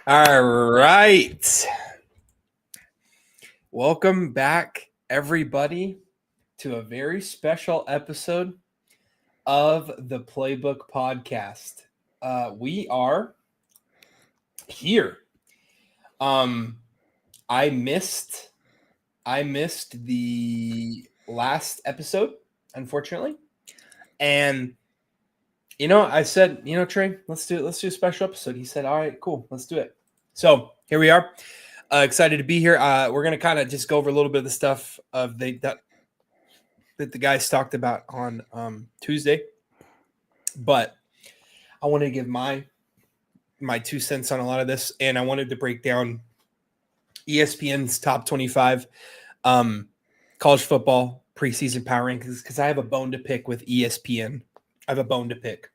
All right. Welcome back, everybody, to a very special episode of the Playbook Podcast. We are here. I missed the last episode, unfortunately. And I said, Trey, let's do a special episode. He said, all right, cool, let's do it. So here we are. Excited to be here. We're gonna kind of just go over a little bit of the stuff of that the guys talked about on Tuesday, but I wanted to give my 2 cents on a lot of this, and I wanted to break down ESPN's top 25 college football preseason power rankings because I have a bone to pick with ESPN. I have a bone to pick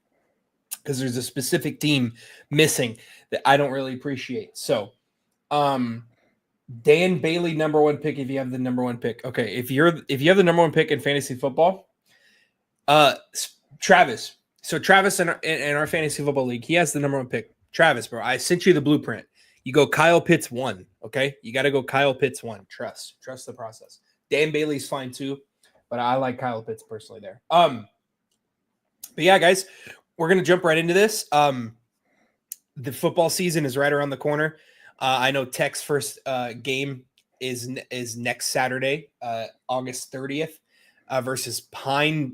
because there's a specific team missing that I don't really appreciate. So, Dan Bailey, number one pick. If you have the number one pick, okay. If you have the number one pick in fantasy football, Travis. So Travis in our fantasy football league, he has the number one pick. Travis, bro, I sent you the blueprint. You go Kyle Pitts 1, okay? You got to go Kyle Pitts 1. Trust the process. Dan Bailey's fine too, but I like Kyle Pitts personally there. But yeah, guys, we're gonna jump right into this. The football season is right around the corner. I know Tech's first game is next Saturday, August 30th, versus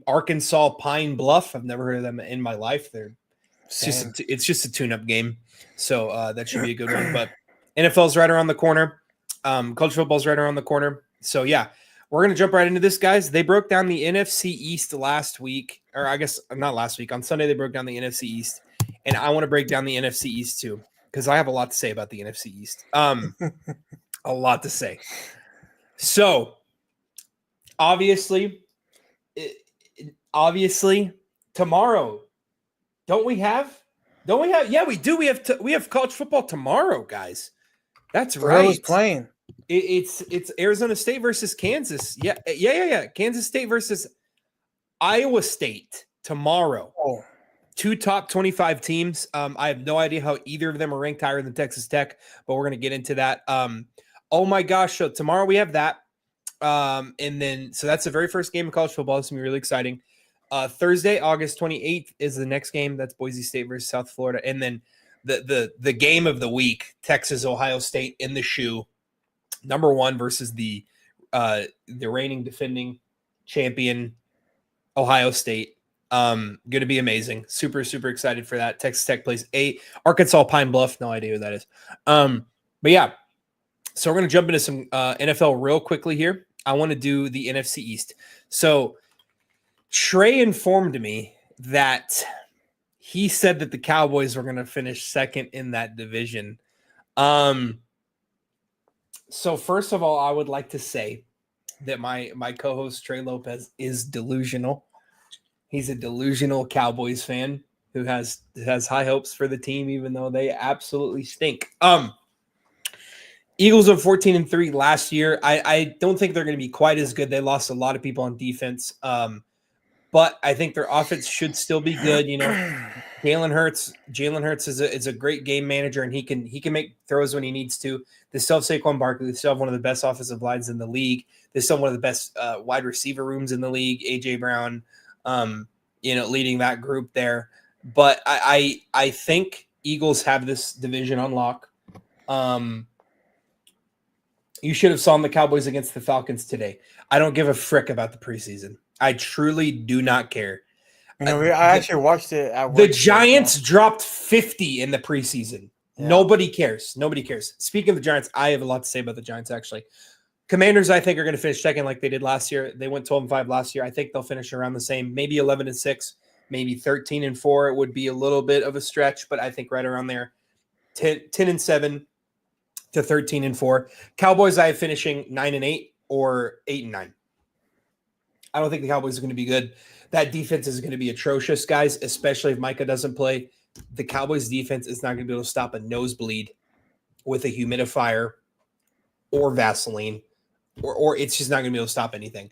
Arkansas Pine Bluff. I've never heard of them in my life. It's just a tune-up game, so that should be a good one. But NFL's right around the corner. College football's right around the corner. So yeah, we're gonna jump right into this, guys. They broke down the NFC East last week, or I guess not last week. On Sunday, they broke down the NFC East, and I want to break down the NFC East too because I have a lot to say about the NFC East. A lot to say. So obviously, tomorrow. Don't we have? Yeah, we do. We have college football tomorrow, guys. That's right. Who's playing? It's Arizona State versus Kansas. Yeah. Kansas State versus Iowa State tomorrow. Oh. Two top 25 teams. I have no idea how either of them are ranked higher than Texas Tech, but we're going to get into that. Oh my gosh. So tomorrow we have that. And then, so that's the very first game of college football. It's going to be really exciting. Thursday, August 28th is the next game. That's Boise State versus South Florida. And then the game of the week, Texas, Ohio State in the shoe, number one versus the reigning defending champion, Ohio State. Going to be amazing. Super, super excited for that. Texas Tech plays Arkansas Pine Bluff. No idea who that is. But yeah, so we're going to jump into some NFL real quickly here. I want to do the NFC East. So Trey informed me that he said that the Cowboys were going to finish second in that division. So first of all, I would like to say that my co-host Trey Lopez is delusional. He's a delusional Cowboys fan who has high hopes for the team, even though they absolutely stink. Eagles are 14-3 last year. I don't think they're going to be quite as good. They lost a lot of people on defense. But I think their offense should still be good. Jalen Hurts is a great game manager, and he can make throws when he needs to. They still have Saquon Barkley. They still have one of the best offensive lines in the league. They still have one of the best wide receiver rooms in the league. AJ Brown, leading that group there. But I think Eagles have this division on lock. You should have saw the Cowboys against the Falcons today. I don't give a frick about the preseason. I truly do not care. I actually watched it at work. The Giants dropped 50 in the preseason. Yeah. Nobody cares. Speaking of the Giants, I have a lot to say about the Giants, actually. Commanders, I think, are going to finish second like they did last year. They went 12-5 last year. I think they'll finish around the same, maybe 11-6, maybe 13-4. It would be a little bit of a stretch, but I think right around there, 10-7 to 13-4. Cowboys, I have finishing 9-8 or 8-9. I don't think the Cowboys are going to be good. That defense is going to be atrocious, guys, especially if Micah doesn't play. The Cowboys defense is not going to be able to stop a nosebleed with a humidifier or Vaseline, or it's just not going to be able to stop anything.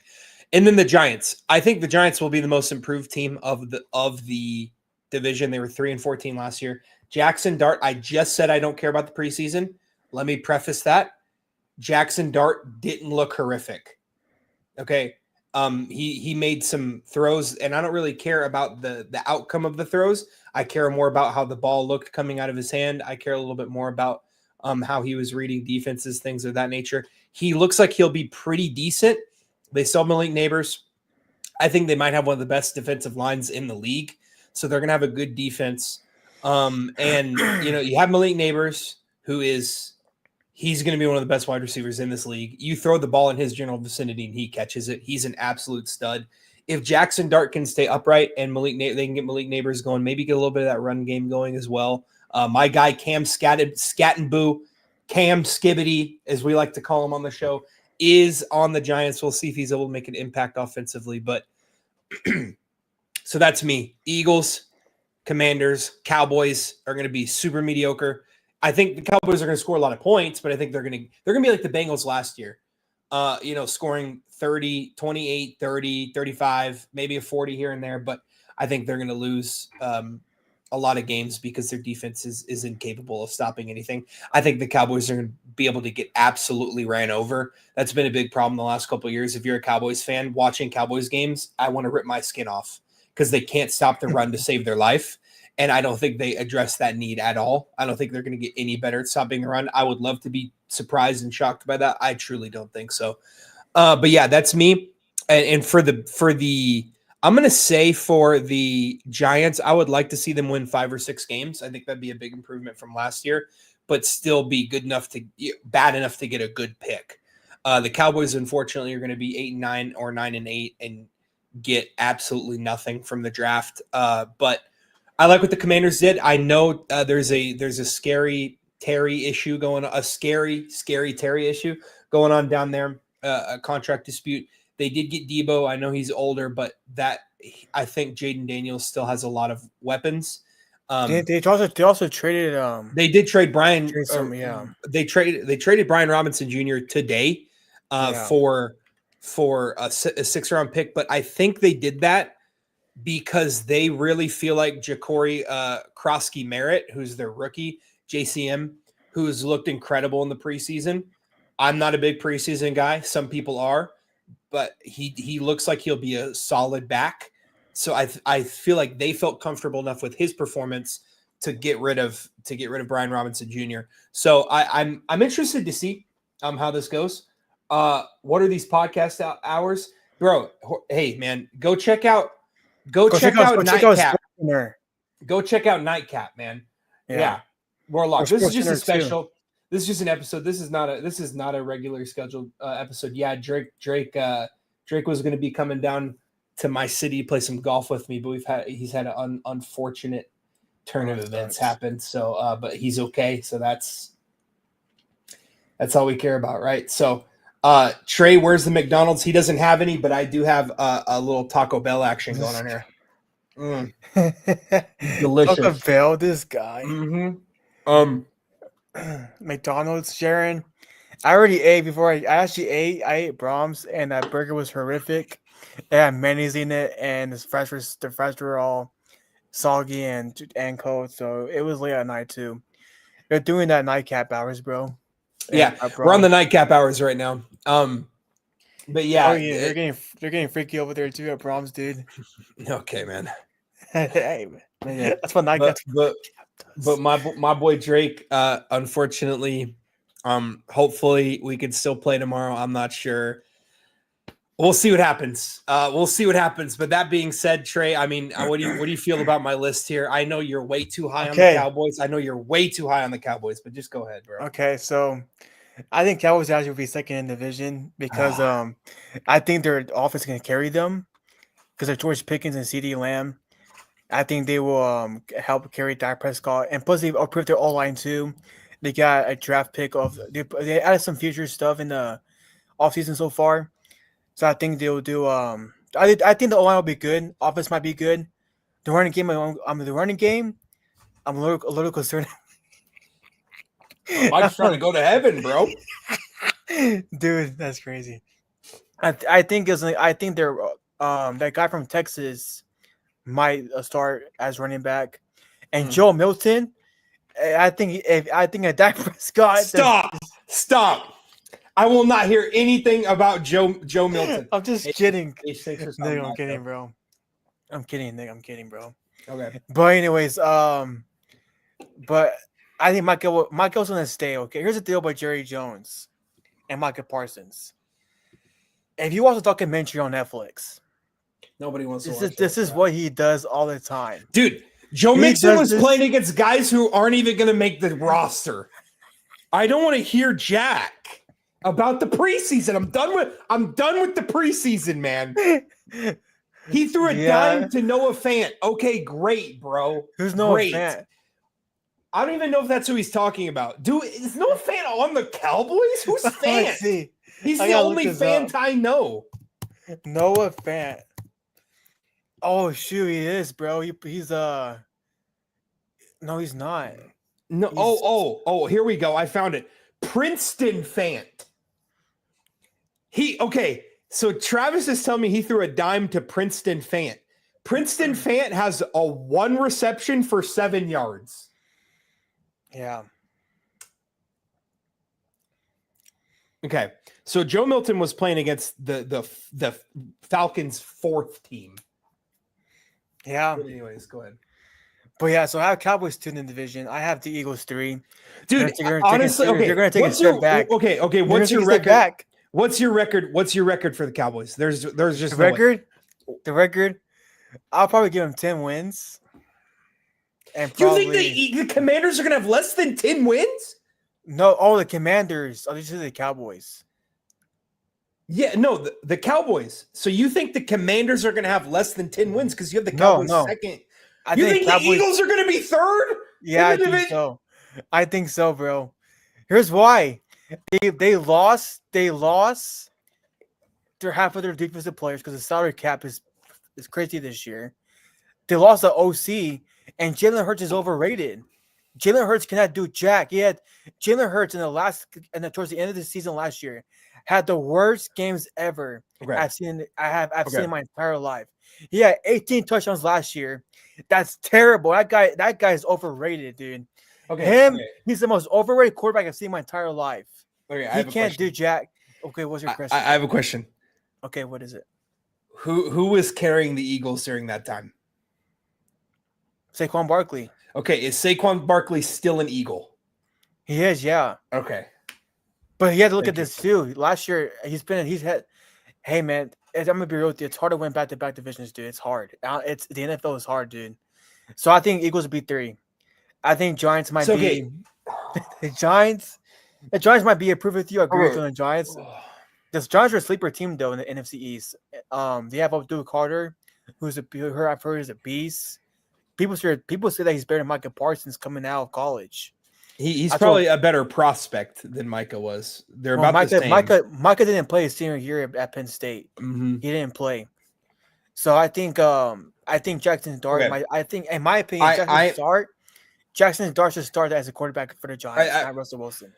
And then the Giants. I think the Giants will be the most improved team of the division. They were 3-14 last year. Jackson Dart, I just said I don't care about the preseason. Let me preface that. Jackson Dart didn't look horrific. Okay. He made some throws, and I don't really care about the outcome of the throws. I care more about how the ball looked coming out of his hand. I care a little bit more about how he was reading defenses, things of that nature. He looks like he'll be pretty decent. They saw Malik Neighbors. I think they might have one of the best defensive lines in the league, so they're going to have a good defense. And you have Malik Neighbors, he's going to be one of the best wide receivers in this league. You throw the ball in his general vicinity and he catches it. He's an absolute stud. If Jackson Dart can stay upright and they can get Malik Neighbors going, maybe get a little bit of that run game going as well. My guy, Cam Scattenboo, Cam Skibbity, as we like to call him on the show, is on the Giants. We'll see if he's able to make an impact offensively. But so that's me. Eagles, Commanders, Cowboys are going to be super mediocre. I think the Cowboys are going to score a lot of points, but I think they're going to be like the Bengals last year. Scoring 30, 28, 30, 35, maybe a 40 here and there, but I think they're going to lose a lot of games because their defense is incapable of stopping anything. I think the Cowboys are going to be able to get absolutely ran over. That's been a big problem the last couple of years. If you're a Cowboys fan watching Cowboys games, I want to rip my skin off because they can't stop the run to save their life. And I don't think they address that need at all. I don't think they're going to get any better at stopping the run. I would love to be surprised and shocked by that. I truly don't think so. But yeah, that's me. And for the I'm going to say for the Giants, I would like to see them win 5 or 6 games. I think that'd be a big improvement from last year, but still be bad enough to get a good pick. The Cowboys, unfortunately, are going to be 8-9 or 9-8 and get absolutely nothing from the draft. But I like what the Commanders did. I know there's a scary Terry issue going on, a scary Terry issue going on down there, a contract dispute. They did get Debo. I know he's older, but I think Jaden Daniels still has a lot of weapons. They also traded. They did trade Brian. They traded Brian Robinson Jr. today for a 6th-round pick, but I think they did that because they really feel like Ja'Cory Krosky Merritt, who's their rookie, JCM, who's looked incredible in the preseason. I'm not a big preseason guy. Some people are, but he looks like he'll be a solid back. So I feel like they felt comfortable enough with his performance to get rid of Brian Robinson Jr. So I'm interested to see how this goes. What are these podcast hours, bro? Hey man, go check out Nightcap. Go check out Nightcap, man. Yeah. Warlock. This is just a special. Too. This is just an episode. This is not a regular scheduled episode. Yeah, Drake was going to be coming down to my city to play some golf with me, but he's had an unfortunate turn of events happen. So, but he's okay. So that's all we care about, right? So, Trey, where's the McDonald's? He doesn't have any, but I do have a little Taco Bell action going on here. Delicious. Taco Bell, this guy. Mm-hmm. McDonald's, Sharon. I already ate before. I ate Brahms, and that burger was horrific. It had mayonnaise in it, and the fries were all soggy and cold. So it was late at night too. They're doing that nightcap hours, bro. Yeah, we're on the nightcap hours right now. But yeah, they're getting freaky over there too at Brahms, dude. Okay, man. Hey, man, that's what nightcap. But my boy Drake, unfortunately, hopefully we could still play tomorrow. I'm not sure. We'll see what happens. But that being said, Trey, I mean, what do you feel about my list here? I know you're way too high on the Cowboys. But just go ahead, bro. Okay, so I think Cowboys actually will be second in division because I think their offense can carry them because of George Pickens and CeeDee Lamb. I think they will help carry Dak Prescott, and plus they improved their O-line too. They got a draft pick they added some future stuff in the offseason so far. So I think they'll do. I think the O-line will be good. Offense might be good. The running game, I'm a little concerned. I'm just trying to go to heaven, bro. Dude, that's crazy. I think they're that guy from Texas might start as running back, and Joe Milton. I think a Dak Prescott. Stop. I will not hear anything about Joe Milton. I'm just kidding. H6 or something Nick, I'm like kidding, that. bro. I'm kidding, Nick. I'm kidding, bro. Okay. But anyways, but I think Michael's gonna stay. Okay, here's the deal about Jerry Jones and Micah Parsons. If you watch a documentary on Netflix, Nobody wants to watch this is what he does all the time. Dude, Joe He Mixon does was this- playing against guys who aren't even going to make the roster. I don't want to hear Jack about the preseason. I'm done with the preseason, man. He threw a dime to Noah Fant. Okay, great, bro. Who's Noah Great. Fant? I don't even know if that's who he's talking about. Dude, is Noah Fant on the Cowboys? Who's Let's Fant? see. He's I the gotta only look this Fant I know. Noah Fant. Oh shoot, he is, bro. He's no, he's not. No, He's- here we go. I found it. Princeton Fant. So Travis is telling me he threw a dime to Princeton Fant. Princeton Fant has a 1 reception for 7 yards. Yeah. Okay. So Joe Milton was playing against the Falcons' 4th team. Yeah. But anyways, go ahead. But yeah, so I have Cowboys 2 in the division. I have the Eagles 3. Dude, You're honestly, okay. You're gonna take a step back. Okay. What's your record? What's your record for the Cowboys? There's just the record. I'll probably give them 10 wins. And Do you probably, think the Commanders are gonna have less than 10 wins? No, the Commanders. These are the Cowboys. Yeah, no, the Cowboys. So you think the Commanders are gonna have less than 10 wins because you have the Cowboys second? You think the Eagles are gonna be third? Yeah, I think so. I think so, bro. Here's why. They lost their half of their defensive players because the salary cap is crazy this year. They lost the OC, and Jalen Hurts is overrated. Jalen Hurts cannot do jack. He had Jalen Hurts towards the end of the season last year had the worst games ever I've seen in my entire life. He had 18 touchdowns last year. That's terrible. That guy is overrated, dude. He's the most overrated quarterback I've seen in my entire life. Okay, he can't do jack. Okay, what's your question? I have a question. Okay, what is it? Who was carrying the Eagles during that time? Saquon Barkley. Okay, is Saquon Barkley still an Eagle? He is, yeah. Okay. But you have to look at this too. Last year, hey man, I'm gonna be real with you. It's hard to win back-to-back divisions, dude. It's hard. The NFL is hard, dude. So I think Eagles will be 3. I think Giants might be the Giants. The Giants might be a proof with you. I agree with you on the Giants. The Giants are a sleeper team though in the NFC East. They have Abdul Carter, who I've heard is a beast. People say that he's better than Micah Parsons coming out of college. He's probably a better prospect than Micah was. They're about the same. Micah didn't play his senior year at Penn State. Mm-hmm. He didn't play. So I think Jackson Dart. In my opinion, Jackson Dart should start as a quarterback for the Giants, not Russell Wilson.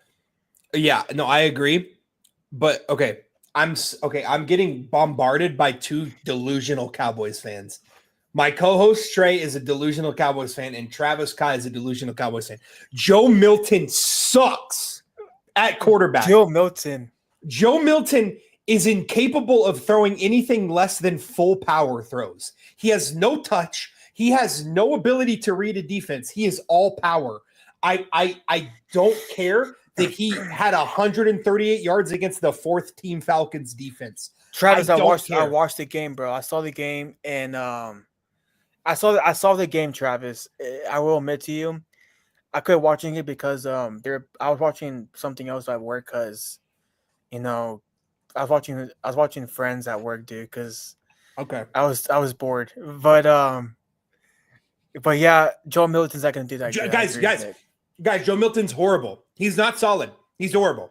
Yeah, no, I agree. But I'm getting bombarded by 2 delusional Cowboys fans. My co-host Trey is a delusional Cowboys fan, and Travis Kai is a delusional Cowboys fan. Joe Milton sucks at quarterback. Joe Milton is incapable of throwing anything less than full power throws. He has no touch. He has no ability to read a defense. He is all power. I don't care that he had 138 yards against the 4th team Falcons defense. Travis, I watched the game, bro. I saw the game, and I saw the game, Travis. I will admit to you, I quit watching it because I was watching something else at work because, I was watching Friends at work, dude. Because I was bored, but yeah, Joe Milton's not gonna do that. Guys, Joe Milton's horrible. He's not solid. He's horrible.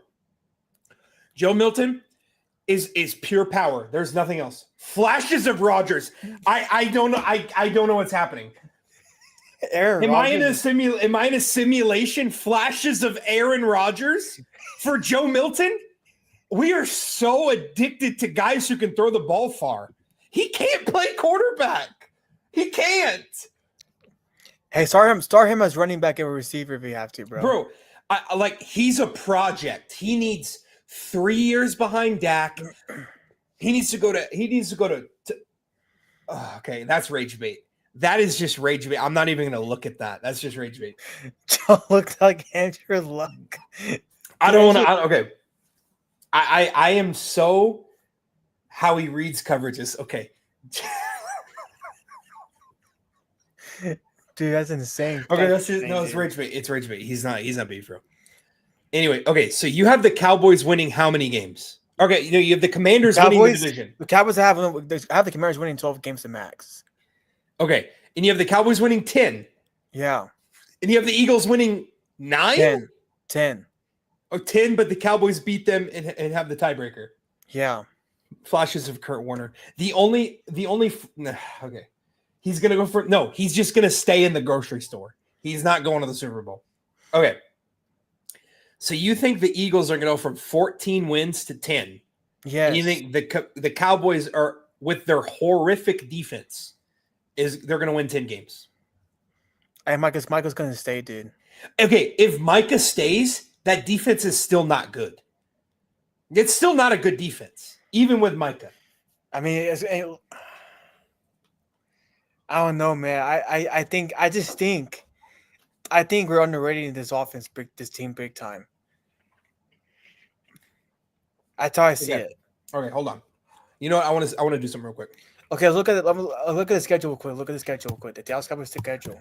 Joe Milton is pure power. There's nothing else. Flashes of Rodgers. I don't know. I don't know what's happening. Am I in a simulation? Flashes of Aaron Rodgers for Joe Milton? We are so addicted to guys who can throw the ball far. He can't play quarterback. He can't. Hey, start him as running back and receiver if you have to, bro. Bro, he's a project. He needs 3 years behind Dak. He needs to go to okay, that's rage bait. That is just rage bait. I'm not even gonna look at that. That's just rage bait. Joe looked like Andrew Luck. I don't want to. Okay, I am so how he reads coverages. Okay, Dude, that's insane. okay, that's just, no, it's rage bait. It's rage bait. He's not being for real. Anyway, okay, so you have the Cowboys winning how many games? Okay, you have the Commanders winning the division. The Cowboys have the Commanders winning 12 games to max. Okay, and you have the Cowboys winning 10. Yeah. And you have the Eagles winning 9? 10. Oh, 10, but the Cowboys beat them and have the tiebreaker. Yeah. Flashes of Kurt Warner. The only okay. He's going to go for no, he's just going to stay in the grocery store. He's not going to the Super Bowl. Okay. So you think the Eagles are going to go from 14 wins to 10? Yes. And you think the Cowboys are, with their horrific defense, they're going to win 10 games? And Michael's going to stay, dude. Okay, if Micah stays, that defense is still not good. It's still not a good defense, even with Micah. I mean, I don't know, man. I think we're underrating this offense, this team, big time. That's how I see it. Okay, hold on. You know what? I want to do something real quick. Okay, look at the schedule real quick. Look at the schedule real quick. The Dallas Cowboys schedule.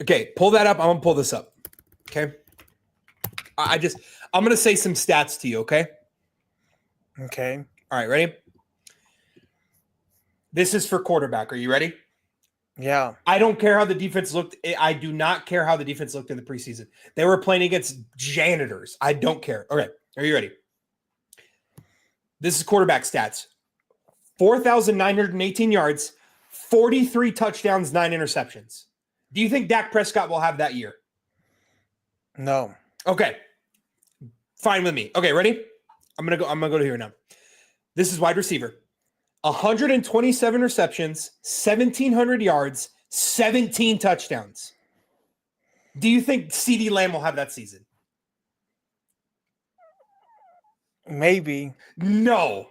Okay, pull that up. I'm gonna pull this up. Okay. I'm gonna say some stats to you. Okay. Okay. All right. Ready? This is for quarterback. Are you ready? Yeah. I don't care how the defense looked. I do not care how the defense looked in the preseason. They were playing against janitors. I don't care. Okay. Are you ready? This is quarterback stats. 4,918 yards, 43 touchdowns, 9 interceptions. Do you think Dak Prescott will have that year? No. Okay. Fine with me. Okay, ready? I'm gonna go to here now. This is wide receiver. 127 receptions, 1,700 yards, 17 touchdowns. Do you think CeeDee Lamb will have that season? Maybe. No.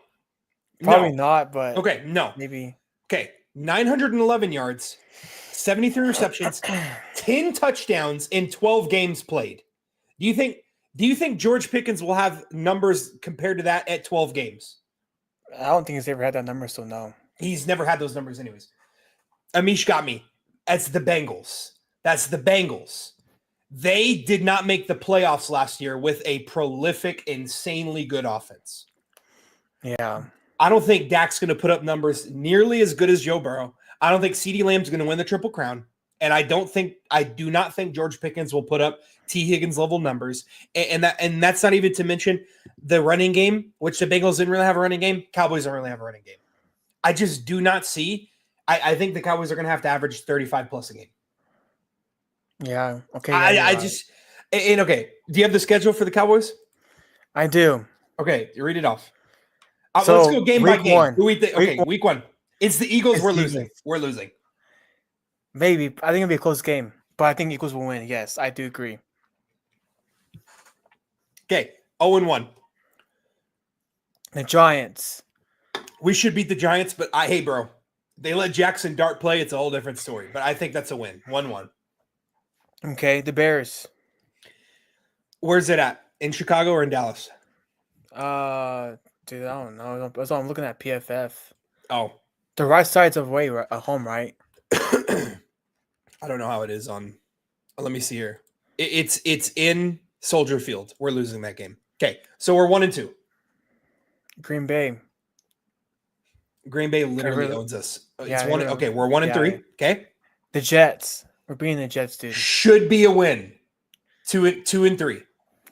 Probably not, but okay, no. Maybe. Okay, 911 yards, 73 receptions, 10 touchdowns in 12 games played. Do you think George Pickens will have numbers compared to that at 12 games? I don't think he's ever had that number, so no. He's never had those numbers anyways. Amish got me. That's the Bengals. They did not make the playoffs last year with a prolific, insanely good offense. Yeah. I don't think Dak's going to put up numbers nearly as good as Joe Burrow. I don't think CeeDee Lamb's going to win the Triple Crown. And I do not think George Pickens will put up T. Higgins level numbers. And that's not even to mention the running game, which the Bengals didn't really have a running game. Cowboys don't really have a running game. I just do not see. I think the Cowboys are going to have to average 35 plus a game. Yeah. Okay. Okay. Do you have the schedule for the Cowboys? I do. Okay. You read it off. So, let's go game by game. One. Week 1. It's the Eagles. We're losing. We're losing. Maybe. I think it'll be a close game, but I think Eagles will win. Yes, I do agree. Okay. 0-1. The Giants. We should beat the Giants, but hey, bro. They let Jackson Dart play. It's a whole different story, but I think that's a win. 1-1. Okay. The Bears. Where's it at? In Chicago or in Dallas? Dude, I don't know. That's all I'm looking at. PFF. Oh. The right side's away at home, right? I don't know how it is on. Let me see here. It's in Soldier Field. We're losing that game. Okay, so we're 1-2. Green Bay. Green Bay literally owns us. Yeah, okay, we're 1-3. Okay. The Jets. We're beating the Jets, dude. Should be a win. 2-3.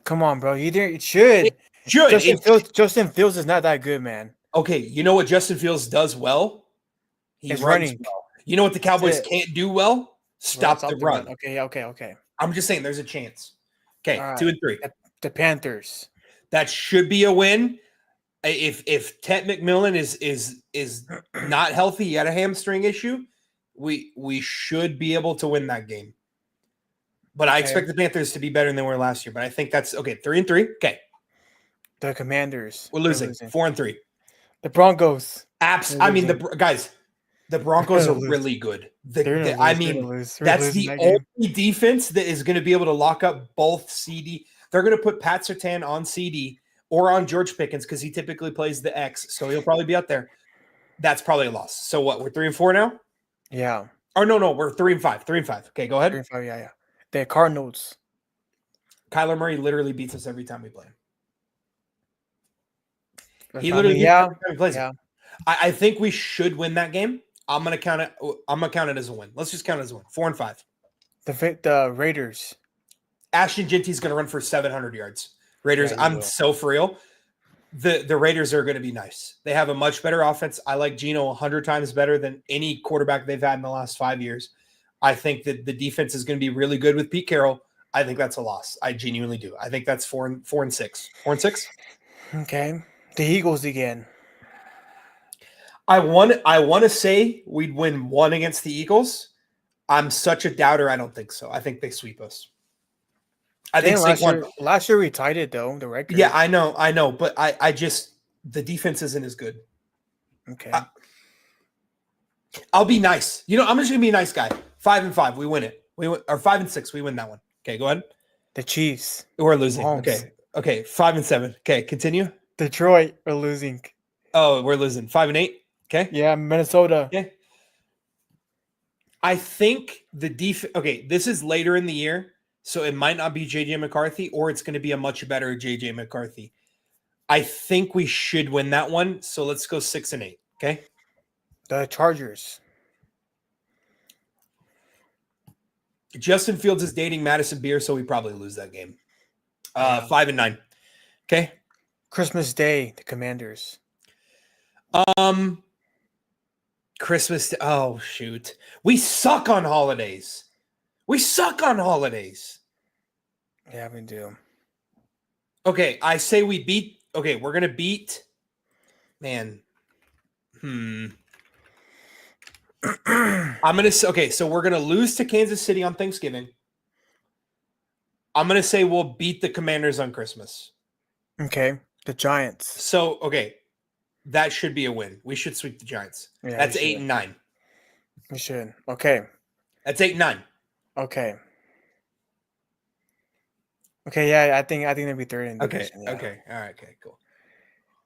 Come on, bro. It should. Justin Fields is not that good, man. Okay, you know what Justin Fields does well? He's running. Well. You know what the Cowboys can't do well? Stop the run. Okay. I'm just saying there's a chance. Okay, right. 2-3. The Panthers. That should be a win. If Ted McMillan is not healthy, he had a hamstring issue, we should be able to win that game. But I Okay. expect the Panthers to be better than they were last year. But I think that's okay. 3-3. Okay, The Commanders. we're They're losing. 4-3. The Broncos. Apps. They're I mean, losing. guys, the Broncos They're are gonna lose. really good. They're gonna lose. I They're mean, gonna lose. We're that's losing the that game. only defense that is going to be able to lock up both CD. They're going to put Pat Surtain on CD or on George Pickens because he typically plays the X, so he'll probably be out there. That's probably a loss. So what? We're 3-4 now. Yeah. Or no, we're 3-5. 3-5. Okay, go ahead. 3-5, yeah. The Cardinals. Kyler Murray literally beats us every time we play him. He I literally mean, beats us every time he plays yeah. him. I think we should win that game. I'm gonna count it as a win. Let's just count it as a win. 4-5. The Raiders. Ashton Genty's gonna run for 700 yards. Raiders. Yeah, he I'm will. so for real. The Raiders are going to be nice. They have a much better offense. I like Geno 100 times better than any quarterback they've had in the last 5 years. I think that the defense is going to be really good with Pete Carroll. I think that's a loss. I genuinely do. I think that's 4-6. 4-6. Okay. The Eagles again. I want to say we'd win one against the Eagles. I'm such a doubter. I don't think so. I think they sweep us. I think last year we tied it though, the record. Yeah, I know, but I just the defense isn't as good. Okay. I'll be nice. I'm just gonna be a nice guy. 5-5, we win it. We win, or 5-6, we win that one. Okay, go ahead. The Chiefs. We're losing. Mahomes. Okay, 5-7. Okay, continue. Detroit are losing. Oh, we're losing. 5-8. Okay. Yeah, Minnesota. Okay. I think the defense. Okay, this is later in the year. So it might not be JJ McCarthy, or it's going to be a much better JJ McCarthy. I think we should win that one. So let's go 6-8. Okay. The Chargers. Justin Fields is dating Madison Beer, so we probably lose that game. 5-9. Okay. Christmas Day, the Commanders. Christmas. Oh shoot, we suck on holidays. Yeah, we do. Okay, I say we beat. Okay, we're gonna beat. Man. I'm gonna say. Okay, so we're gonna lose to Kansas City on Thanksgiving. I'm gonna say we'll beat the Commanders on Christmas. Okay, the Giants. So okay, that should be a win. We should sweep the Giants. Yeah, that's 8-9. We should. Okay. That's 8-9. Okay. Okay, yeah, I think they'd be third in the division. Yeah. Okay, all right, okay, cool.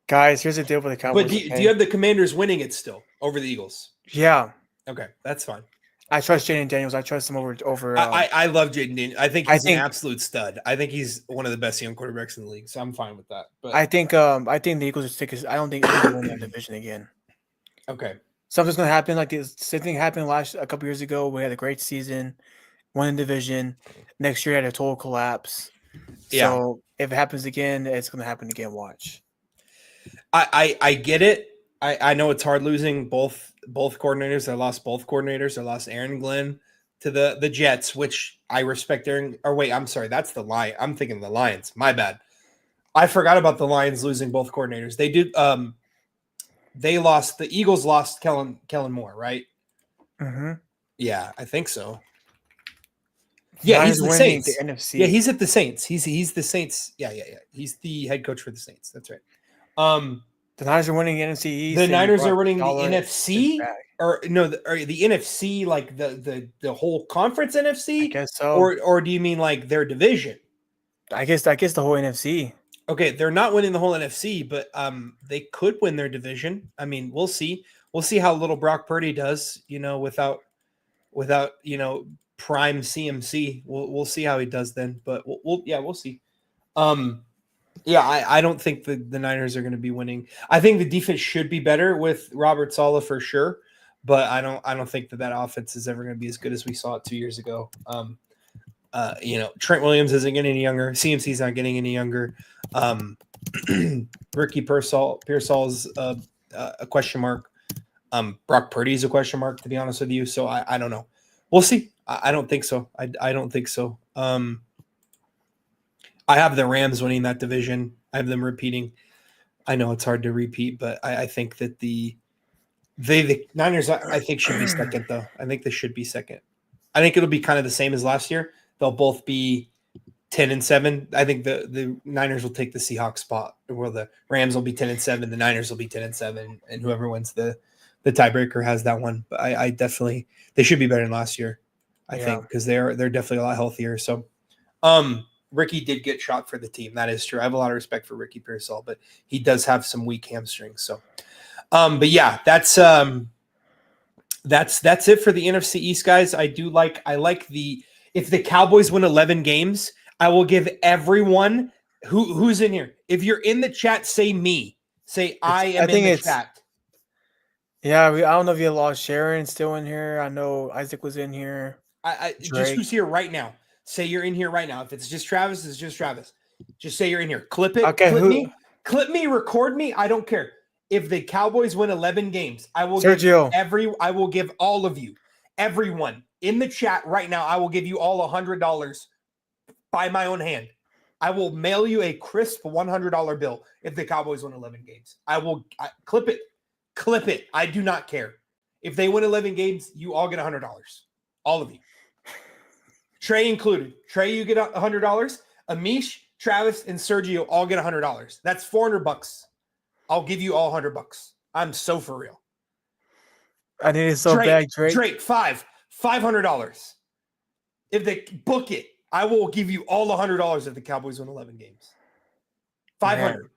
Guys, here's the deal with the Cowboys. But do you have the Commanders winning it still over the Eagles? Yeah. Okay, that's fine. I trust Jaden Daniels. I trust him over. I love Jaden Daniels. I think he's an absolute stud. I think he's one of the best young quarterbacks in the league, so I'm fine with that. But I think the Eagles are sick. I don't think they're win that division again. Okay. Something's gonna happen. Like this same thing happened a couple years ago. We had a great season, won the division. Next year had a total collapse. Yeah. So if it happens again, it's gonna happen again. Watch. I get it. I know it's hard losing both coordinators. I lost both coordinators. I lost Aaron Glenn to the Jets, which I respect Aaron. Or wait, I'm sorry, that's the Lions. I'm thinking the Lions. My bad. I forgot about the Lions losing both coordinators. They did. They lost. The Eagles lost Kellen Moore, right? Mm-hmm. Yeah, I think so. Yeah, he's the Saints. The NFC. Yeah, he's at the Saints. He's the Saints. Yeah. He's the head coach for the Saints. That's right. The Niners are winning the NFC East. The Niners are winning the NFC, or no, the NFC, like the whole conference NFC. I guess so. Or do you mean like their division? I guess the whole NFC. Okay, they're not winning the whole NFC, but they could win their division. I mean, we'll see. We'll see how little Brock Purdy does. Without prime CMC, we'll see how he does then. But we'll see. I don't think the Niners are going to be winning. I think the defense should be better with Robert Saleh for sure, but I don't think that offense is ever going to be as good as we saw it 2 years ago. Trent Williams isn't getting any younger. CMC's not getting any younger. Ricky Pearsall's a question mark. Brock Purdy's a question mark, to be honest with you. So I don't know. We'll see. I don't think so. I don't think so. I have the Rams winning that division. I have them repeating. I know it's hard to repeat, but I think that the Niners, I think, should be second, though. I think they should be second. I think it'll be kind of the same as last year. They'll both be 10-7. I think the Niners will take the Seahawks spot, or the Rams will be 10-7. The Niners will be 10-7, and whoever wins the tiebreaker has that one. But I definitely, they should be better than last year, I think, because they're definitely a lot healthier. So, Ricky did get shot for the team. That is true. I have a lot of respect for Ricky Pearsall, but he does have some weak hamstrings. So, but yeah, that's it for the NFC East, guys. I like if the Cowboys win 11 games, I will give everyone who's in here. If you're in the chat, say me. Say I am in the chat. Yeah, I don't know if you lost Sharon still in here. I know Isaac was in here. I just who's here right now. Say you're in here right now. If it's just Travis, it's just Travis. Just say you're in here. Clip it. Okay, clip me, record me. I don't care. If the Cowboys win 11 games, I will give all of you, everyone in the chat right now, I will give you all $100 by my own hand. I will mail you a crisp $100 bill if the Cowboys win 11 games. Clip it. Clip it. I do not care. If they win 11 games, you all get $100. All of you. Trey included. Trey, you get $100. Amish, Travis, and Sergio all get $100. That's $400. I'll give you all $100. I'm so for real. I need it so bad, Drake. Drake, $500. If they book it, I will give you all $100 if the Cowboys win 11 games. 500.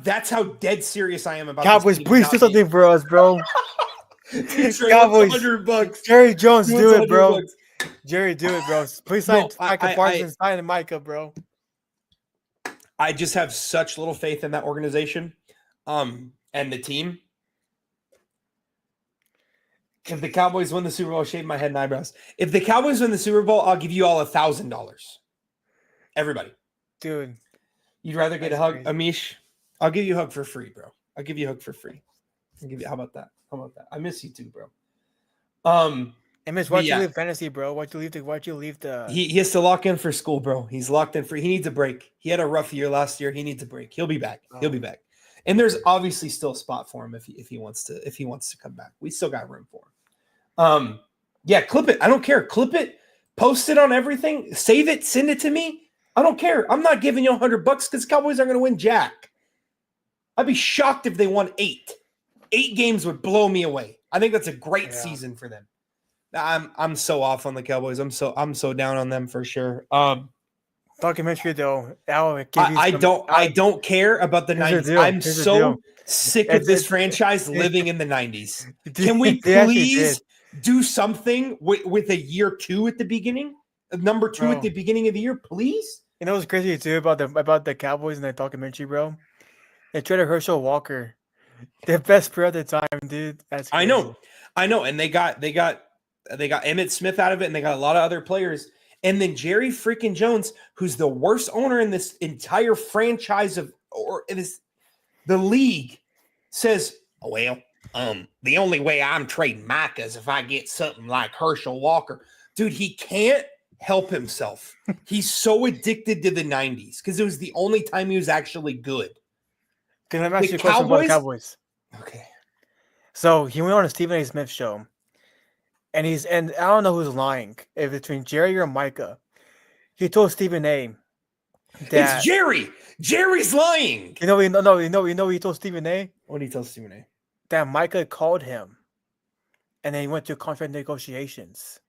That's how dead serious I am about Cowboys. Please do something for us, bro. Cowboys, $100. Jerry Jones, do it, bro. Bucks. Jerry, do it, bro. Please sign Micah Parsons, sign Micah, bro. I just have such little faith in that organization, and the team. If the Cowboys win the Super Bowl, shave my head and eyebrows. If the Cowboys win the Super Bowl, I'll give you all $1,000. Everybody, dude, you'd rather get a hug, crazy. Amish? I'll give you a hug for free, bro. I'll give you a hug for free. How about that? I miss you too, bro. Amish, why'd you leave fantasy, bro? Why'd you leave the? He has to lock in for school, bro. He's locked in for. He needs a break. He had a rough year last year. He needs a break. He'll be back. He'll be back. And there's obviously still a spot for him if he wants to come back. We still got room for him. Yeah, clip it. I don't care. Clip it. Post it on everything. Save it. Send it to me. I don't care. I'm not giving you $100 because Cowboys aren't going to win jack. I'd be shocked if they won 8. 8 games would blow me away. I think that's a great season for them. I'm so off on the Cowboys. I'm so down on them for sure. Documentary though, I don't care about the 90s. I'm so sick of this franchise living in the 90s. Can we please do something with a year 2 at the beginning? Number 2 at the beginning of the year, please? You know what's crazy too about the Cowboys in that documentary, bro? They traded Herschel Walker. The best player at the time, dude. That's crazy. I know. And they got Emmitt Smith out of it, and they got a lot of other players. And then Jerry freaking Jones, who's the worst owner in this entire franchise the league, says, "Oh, well, the only way I'm trading Micah is if I get something like Herschel Walker." Dude, he can't help himself. He's so addicted to the 90s because it was the only time he was actually good. Can I ask you a question about the Cowboys? Okay. So he went on a Stephen A. Smith show, and I don't know who's lying, if it's between Jerry or Micah. He told Stephen A. that it's Jerry. Jerry's lying. You know he told Stephen A. What did he tell Stephen A? That Micah called him, and then he went to contract negotiations.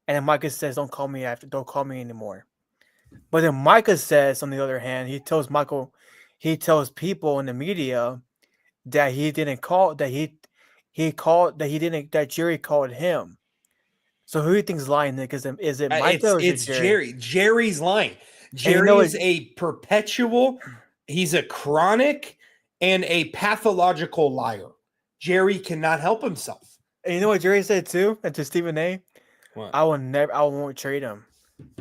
And then Micah says, don't call me anymore. But then Micah says, on the other hand, he tells people in the media that he didn't call, that Jerry called him. So who do you think's lying? Because is it Micah or is it Jerry? Jerry's lying. Jerry is a perpetual, he's a chronic and a pathological liar. Jerry cannot help himself. And you know what Jerry said too? And to Stephen A. What? I won't trade him.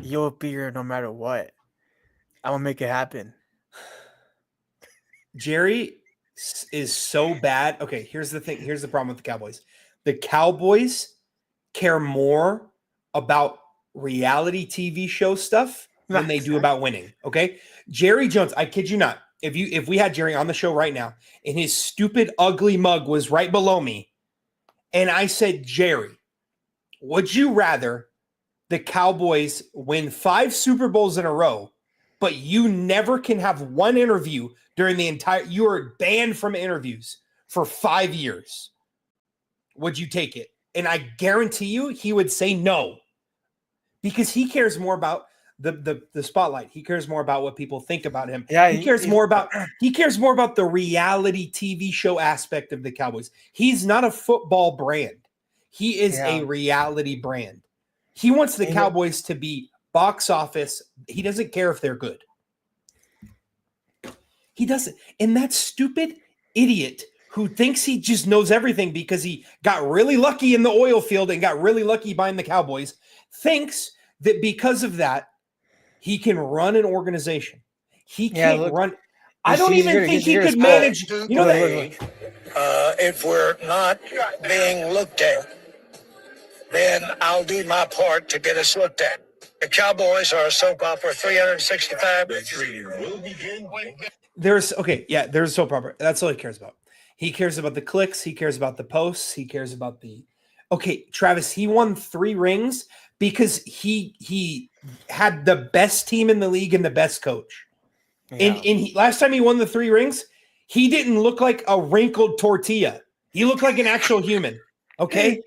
You'll be here no matter what. I'm gonna make it happen. Jerry is so bad. Okay, here's the thing. Here's the problem with the Cowboys. The Cowboys care more about reality TV show stuff than they do about winning. Okay, Jerry Jones. I kid you not. If we had Jerry on the show right now, and his stupid, ugly mug was right below me, and I said, Jerry, Would you rather the Cowboys win 5 Super Bowls in a row, but you never can have one interview during the entire, you are banned from interviews for 5 years? Would you take it? And I guarantee you he would say no, because he cares more about the spotlight. He cares more about what people think about him. Yeah, he cares more about the reality TV show aspect of the Cowboys. He's not a football brand. He is a reality brand. He wants the Cowboys to be box office. He doesn't care if they're good. He doesn't. And that stupid idiot who thinks he just knows everything because he got really lucky in the oil field and got really lucky buying the Cowboys, thinks that because of that, he can run an organization. He can't run. I don't even think he could manage. You know that. If we're not being looked at, then I'll do my part to get us looked at. The Cowboys are a soap opera, 365 days. There's a soap opera. That's all he cares about. He cares about the clicks. He cares about the posts. He cares about the. Okay, Travis, he won 3 rings because he had the best team in the league and the best coach. Yeah. And last time he won the 3 rings, he didn't look like a wrinkled tortilla. He looked like an actual human. Okay.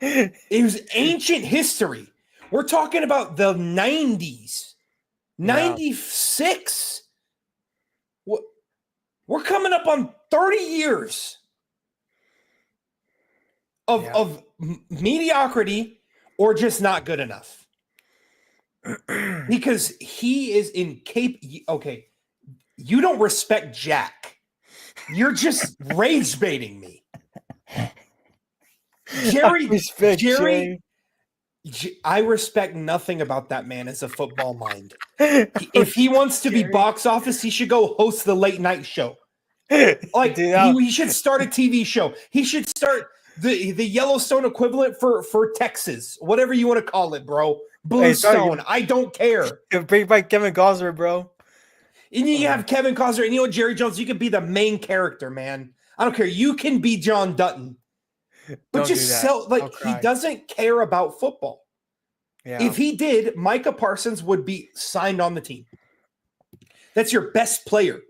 It was ancient history. We're talking about the 90s, 96. We're coming up on 30 years of mediocrity or just not good enough. Because he is incapable. Okay, you don't respect Jack. You're just rage baiting me. Jerry, I respect nothing about that man as a football mind. If he wants to be box office, he should go host the late night show. Like, he should start a TV show. He should start the Yellowstone equivalent for Texas, whatever you want to call it, bro. Bluestone. I don't care. Bring back Kevin Costner, bro. And you have Kevin Costner, and you know what, Jerry Jones, you can be the main character, man. I don't care. You can be John Dutton. But just he doesn't care about football. Yeah. If he did, Micah Parsons would be signed on the team. That's your best player.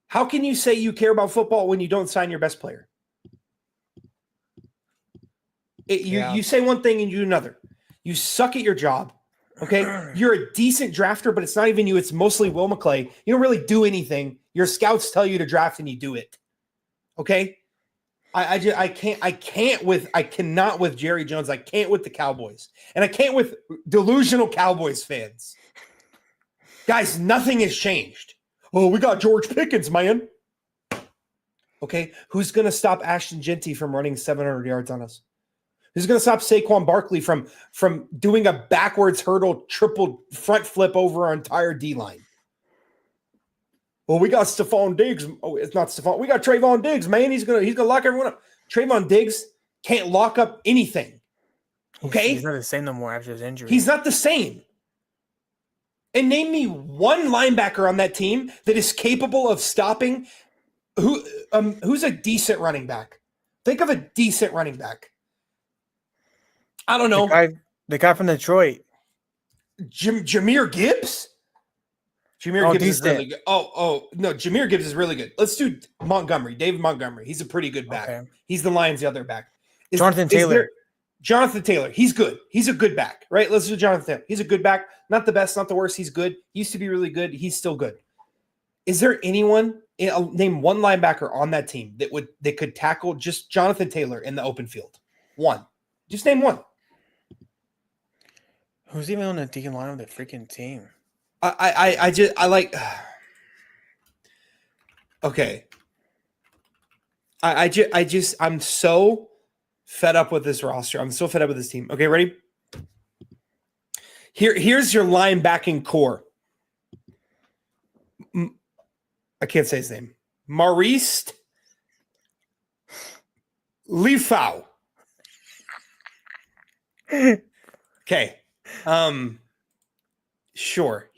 How can you say you care about football when you don't sign your best player? You say one thing and you do another. You suck at your job. Okay. You're a decent drafter, but it's not even you. It's mostly Will McClay. You don't really do anything. Your scouts tell you to draft and you do it. Okay. I cannot with Jerry Jones. I can't with the Cowboys. And I can't with delusional Cowboys fans. Guys, nothing has changed. Oh, we got George Pickens, man. Okay, who's going to stop Ashton Genty from running 700 yards on us? Who's going to stop Saquon Barkley from doing a backwards hurdle, triple front flip over our entire D-line? Well, we got Stephon Diggs. Oh, it's not Stephon. We got Trayvon Diggs, man. He's gonna lock everyone up. Trayvon Diggs can't lock up anything. Okay, he's not the same no more after his injury. He's not the same. And name me one linebacker on that team that is capable of stopping who's a decent running back. Think of a decent running back. I don't know. The guy from Detroit. Jahmyr Gibbs? Jahmyr Gibbs is really good. No, Jahmyr Gibbs is really good. Let's do Montgomery, David Montgomery. He's a pretty good back. Okay. He's the Lions' other back. Jonathan Taylor. Jonathan Taylor. He's good. He's a good back, right? Let's do Jonathan Taylor. He's a good back. Not the best, not the worst. He's good. He used to be really good. He's still good. Is there anyone, name one linebacker on that team that could tackle just Jonathan Taylor in the open field? One. Just name one. Who's even on the D line of the freaking team? I like. Okay. I'm so fed up with this roster. I'm so fed up with this team. Okay, ready? Here's your linebacking core. I can't say his name. Maurice Lifau. Okay. Sure.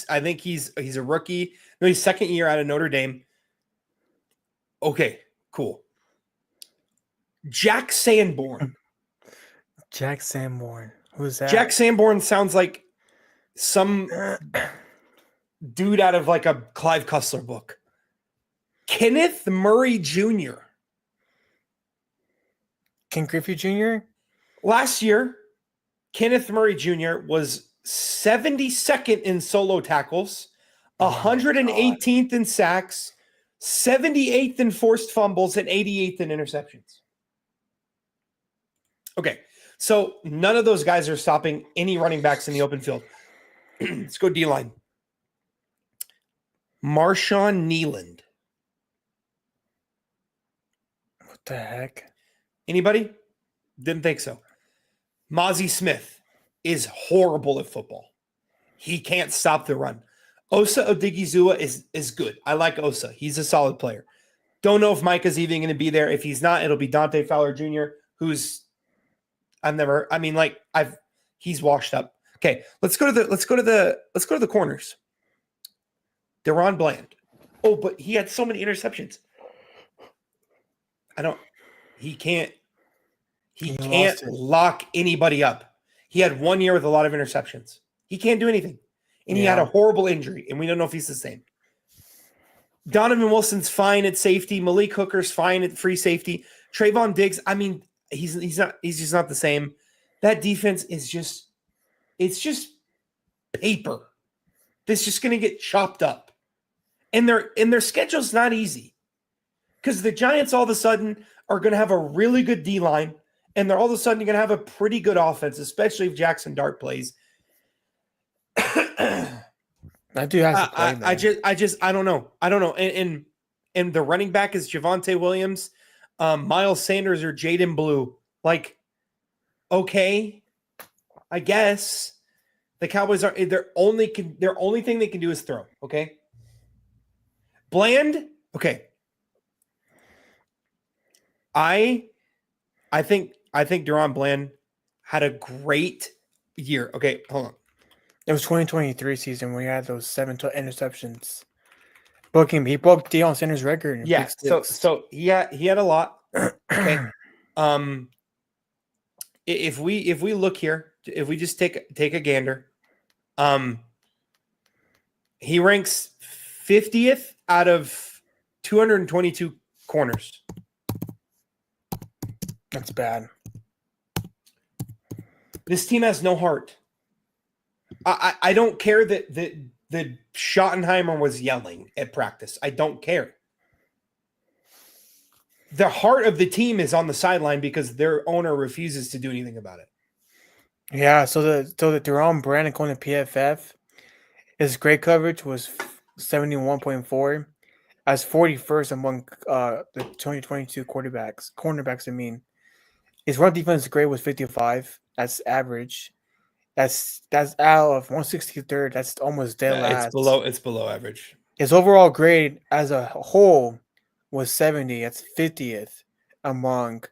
I think he's a rookie. No, he's second year out of Notre Dame. Okay, cool. Jack Sanborn. Jack Sanborn. Who's that? Jack Sanborn sounds like some dude out of like a Clive Cussler book. Kenneth Murray Jr. Ken Griffey Jr. Last year, Kenneth Murray Jr. was 72nd in solo tackles, 118th in sacks, 78th in forced fumbles, and 88th in interceptions. Okay, so none of those guys are stopping any running backs in the open field. Let's go D-line. Marshawn Neeland. What the heck? Anybody? Didn't think so. Mozzie Smith is horrible at football. He can't stop the run. Osa Odigizua is good. I like Osa. He's a solid player. Don't know if Micah's even going to be there. If he's not, it'll be Dante Fowler Jr., who's he's washed up. Okay, let's go to the corners. Deron Bland. Oh, but he had so many interceptions. He can't lock anybody up. He had 1 year with a lot of interceptions. He can't do anything. And he had a horrible injury, and we don't know if he's the same. Donovan Wilson's fine at safety. Malik Hooker's fine at free safety. Trayvon Diggs, he's just not the same. That defense is just paper. That's just going to get chopped up. And their schedule's not easy. Because the Giants all of a sudden are going to have a really good D-line, and they're all of a sudden going to have a pretty good offense, especially if Jackson Dart plays. That dude has to play, man. I don't know. And the running back is Javonte Williams, Miles Sanders, or Jaden Blue. Like, okay, I guess the Cowboys are their only thing they can do is throw. Okay, Bland. Okay, I think Deron Bland had a great year. Okay, hold on. It was 2023 season when he had those 7 interceptions. He broke Deion Sanders' record. In Yeah, so he had a lot. Okay. If we look here, if we just take a gander, he ranks 50th out of 222 corners. That's bad. This team has no heart. I don't care that Schottenheimer was yelling at practice. I don't care. The heart of the team is on the sideline because their owner refuses to do anything about it. Yeah, so the Deron Bland according to PFF, his grade coverage was 71.4, as 41st among the 2022 cornerbacks. I mean, his run defense grade was 55. That's average. That's out of 163rd. That's almost dead last. It's below average. His overall grade as a whole was 70. That's 50th among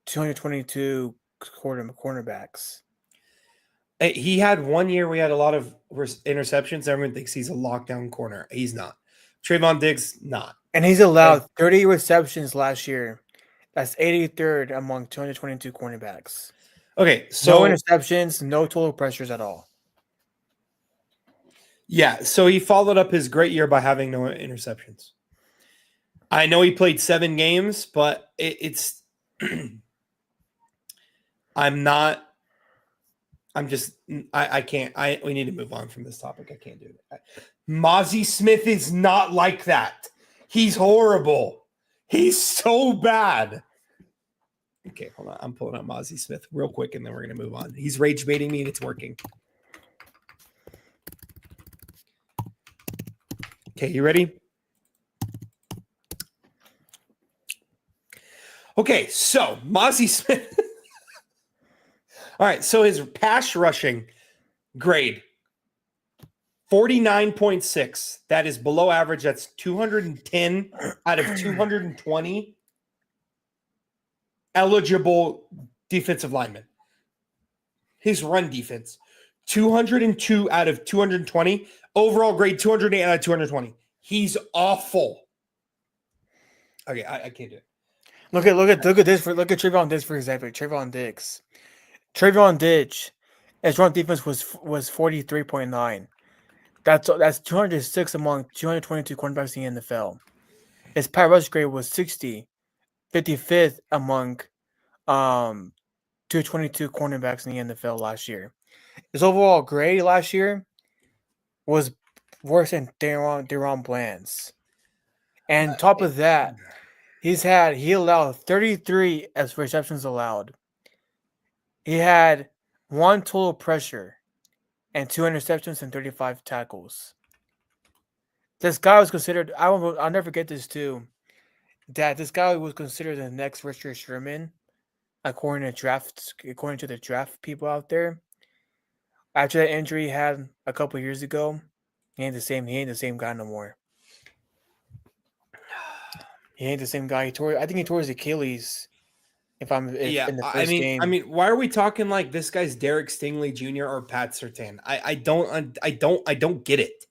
222 cornerbacks. He had 1 year we had a lot of interceptions. Everyone thinks he's a lockdown corner. He's not. Trayvon Diggs, not. And he's allowed 30 receptions last year. That's 83rd among 222 cornerbacks. Okay, so no interceptions, no total pressures at all. Yeah, so he followed up his great year by having no interceptions. I know he played 7 games, but it's I can't. We need to move on from this topic. I can't do it. Mozzie Smith is not like that. He's horrible. He's so bad. Okay, hold on. I'm pulling up Mozzie Smith real quick, and then we're going to move on. He's rage baiting me, and it's working. Okay, you ready? Okay, so Mozzie Smith. All right, so his pass rushing grade, 49.6. That is below average. That's 210 out of 220 eligible defensive linemen. His run defense, 202 out of 220. Overall grade, 208 out of 220. He's awful. Okay, I can't do it. Look at Trayvon Diggs for example. Trayvon Diggs. Trayvon Ditch, his run defense was 43.9. That's 206 among 222 cornerbacks in the NFL. His pass rush grade was 60, 55th among 222 cornerbacks in the NFL last year. His overall grade last year was worse than DaRon Bland's. And on top of that, he allowed 33 as receptions allowed. He had 1 total pressure and 2 interceptions and 35 tackles. This guy was considered, I'll never forget this too, that this guy was considered the next Richard Sherman, according to the draft people out there. After that injury he had a couple years ago, he ain't the same guy no more. He ain't the same guy. I think he tore his Achilles. In the first game. I mean, why are we talking like this guy's Derek Stingley Jr. or Pat Surtain? I don't get it.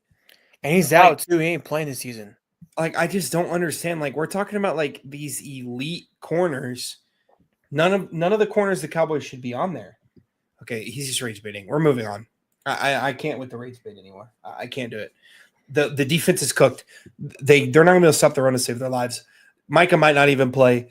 And he's out too. He ain't playing this season. Like, I just don't understand. Like, we're talking about like these elite corners. None of the corners the Cowboys should be on there. Okay, he's just rage baiting. We're moving on. I can't with the rage bait anymore. I can't do it. The defense is cooked. They're not going to be able to stop the run to save their lives. Micah might not even play.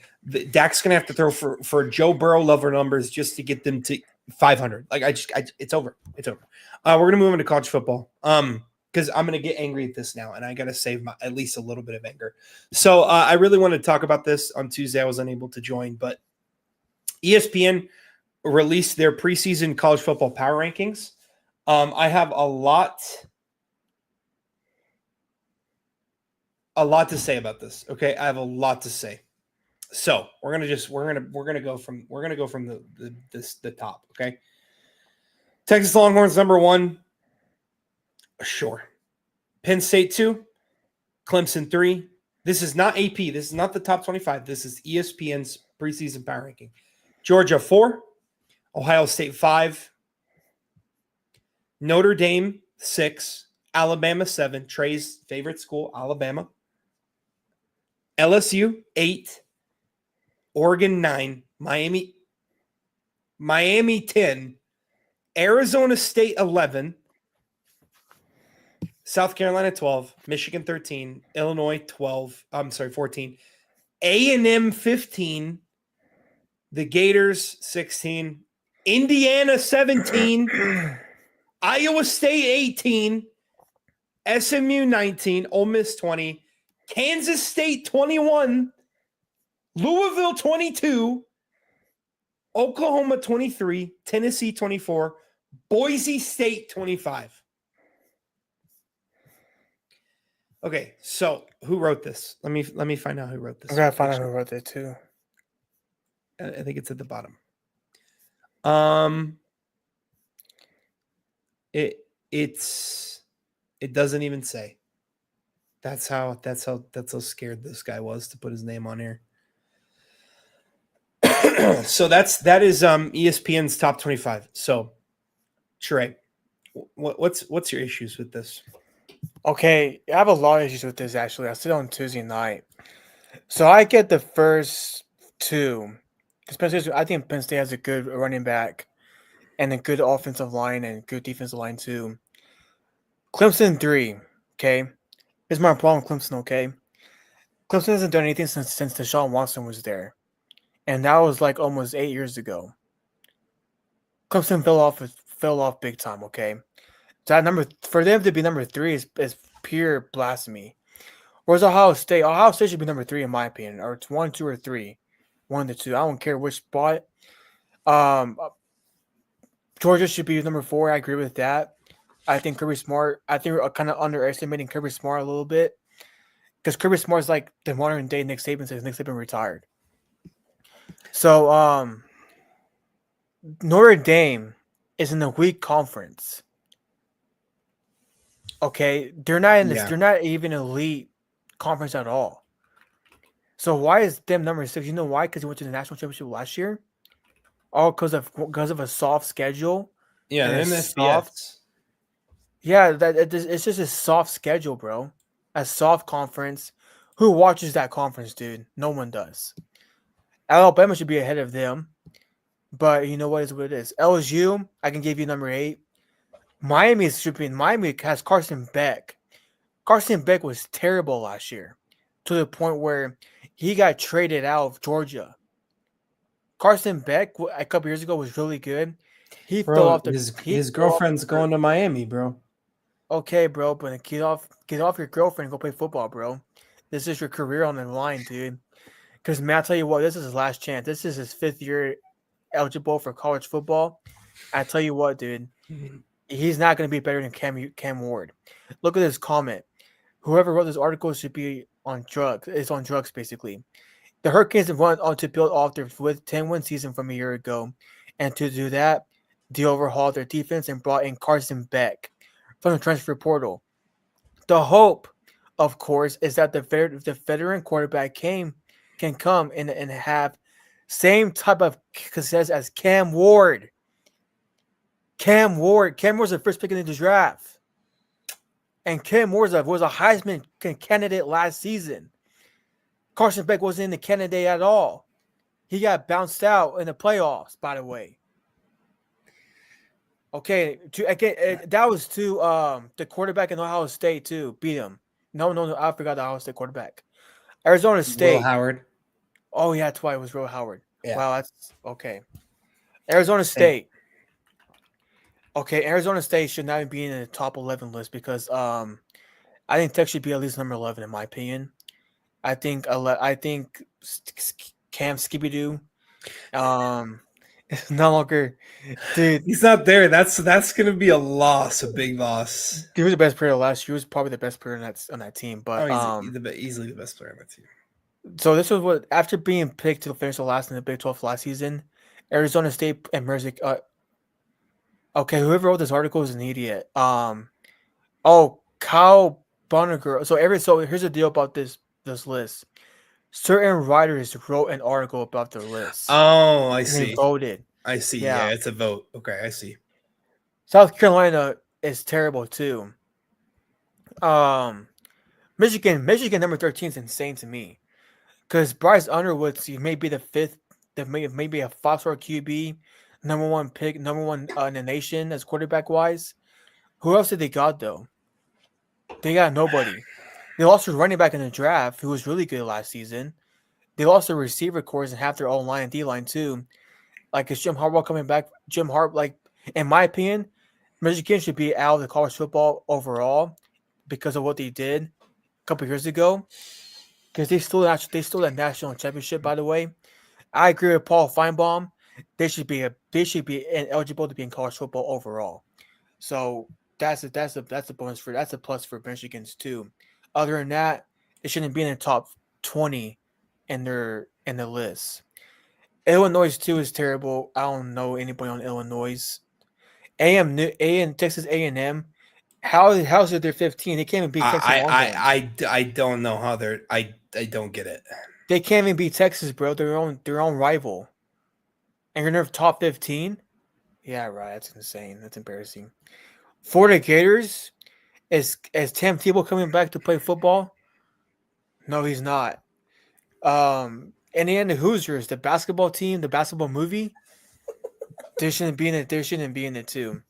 Dak's going to have to throw for Joe Burrow level numbers just to get them to 500. Like, it's over. It's over. We're going to move into college football because I'm going to get angry at this now, and I got to save at least a little bit of anger. So I really wanted to talk about this on Tuesday. I was unable to join, but ESPN released their preseason college football power rankings. I have a lot to say about this. Okay, I have a lot to say. So we're gonna go from the top. Okay, Texas Longhorns number 1. Sure. Penn State 2. Clemson 3. This is not AP. This is not the top 25. This is ESPN's preseason power ranking. Georgia 4. Ohio State 5. Notre Dame 6. Alabama 7. Trey's favorite school, Alabama. LSU 8, Oregon 9, Miami 10, Arizona State 11, South Carolina 12, Michigan 13, Illinois 14, A&M 15, the Gators 16, Indiana 17, Iowa State 18, SMU 19, Ole Miss 20, Kansas State 21, Louisville 22, Oklahoma 23, Tennessee 24, Boise State 25. Okay, so who wrote this? Let me find out who wrote this. I gotta find out who wrote it too. I think it's at the bottom. It doesn't even say. That's how scared this guy was to put his name on here. So that is ESPN's top 25. So, Sheree, what's your issues with this? Okay, I have a lot of issues with this actually. I said on Tuesday night. So I get the first 2. Especially, I think Penn State has a good running back and a good offensive line and good defensive line too. Clemson 3, okay? Here's my problem with Clemson, okay? Clemson hasn't done anything since Deshaun Watson was there. And that was like almost 8 years ago. Clemson fell off big time, okay? So for them to be number 3 is pure blasphemy. Whereas Ohio State should be number 3 in my opinion, or it's 1, 2, or 3. 1 to 2. I don't care which spot. Georgia should be number 4. I agree with that. I think Kirby Smart. I think we're kind of underestimating Kirby Smart a little bit because Kirby Smart is like the modern day Nick Saban since Nick Saban retired. So Notre Dame is in the weak conference. Okay, they're not in this. Yeah. They're not even elite conference at all. So why is them number 6? You know why? Because he went to the national championship last year. All because of a soft schedule. Yeah, soft. Yeah, it's just a soft schedule, bro. A soft conference. Who watches that conference, dude? No one does. Alabama should be ahead of them. But you know what is what it is. LSU, I can give you number 8. Miami is stupid. Miami has Carson Beck. Carson Beck was terrible last year to the point where he got traded out of Georgia. Carson Beck a couple years ago was really good. He fell Bro, off the his he his fell off girlfriend's the- going to Miami, bro. Okay, bro, but get off your girlfriend and go play football, bro. This is your career on the line, dude. Because man, I'll tell you what, this is his last chance. This is his 5th year eligible for college football. I tell you what, dude, he's not going to be better than Cam Ward. Look at this comment. Whoever wrote this article should be on drugs. It's on drugs, basically. The Hurricanes have went on to build off their 10-win season from a year ago, and to do that, they overhauled their defense and brought in Carson Beck from the transfer portal. The hope, of course, is that the veteran quarterback can come in and have same type of success as Cam Ward. Cam Ward was the first pick in the draft. And Cam Ward was a Heisman candidate last season. Carson Beck wasn't in the candidate at all. He got bounced out in the playoffs, by the way. Okay, that was to the quarterback in Ohio State too. Beat him. No, I forgot the Ohio State quarterback. Arizona State. Will Howard. Oh yeah, that's why it was Will Howard. Yeah. Wow, that's okay. Arizona State. Okay, Arizona State should not be in the top 11 list because I think Tech should be at least number 11 in my opinion. I think Cam Skibidoo is no longer, dude. He's not there. That's gonna be a loss, a big loss. He was the best player last year. He was probably the best player on that team. But Easily the best player on that team. So this was what after being picked to finish the last in the Big 12 last season, Arizona State and Mercy. Okay, whoever wrote this article is an idiot. Kyle Bonneger. So here's the deal about this list. Certain writers wrote an article about the list. Oh, I and see. They voted. I see. Yeah. Yeah, it's a vote. Okay, I see. South Carolina is terrible too. Michigan number 13 is insane to me. Because Bryce Underwood may be the 5th, maybe a 5-star QB, number 1 pick, number 1 in the nation as quarterback wise. Who else did they got though? They got nobody. They lost their running back in the draft, who was really good last season. They lost their receiver cores and half their O line and D line too. Like is Jim Harbaugh coming back? In my opinion, Michigan should be out of the college football overall because of what they did a couple years ago. Because they stole that national championship, by the way. I agree with Paul Feinbaum. They should be eligible to be in college football overall. So that's a bonus that's a plus for Michigan's too. Other than that, it shouldn't be in the top 20 in the list. Illinois too is terrible. I don't know anybody on Illinois. Texas A&M. How's it they're 15? They can't even beat Texas. I don't know how they're. I don't get it. They can't even beat Texas, bro. Their own rival. And you're in their top 15? Yeah, right. That's insane. That's embarrassing. Florida Gators, is Tim Tebow coming back to play football? No, he's not. Indiana Hoosiers, the basketball team, the basketball movie, they shouldn't be in it. They shouldn't be in it too.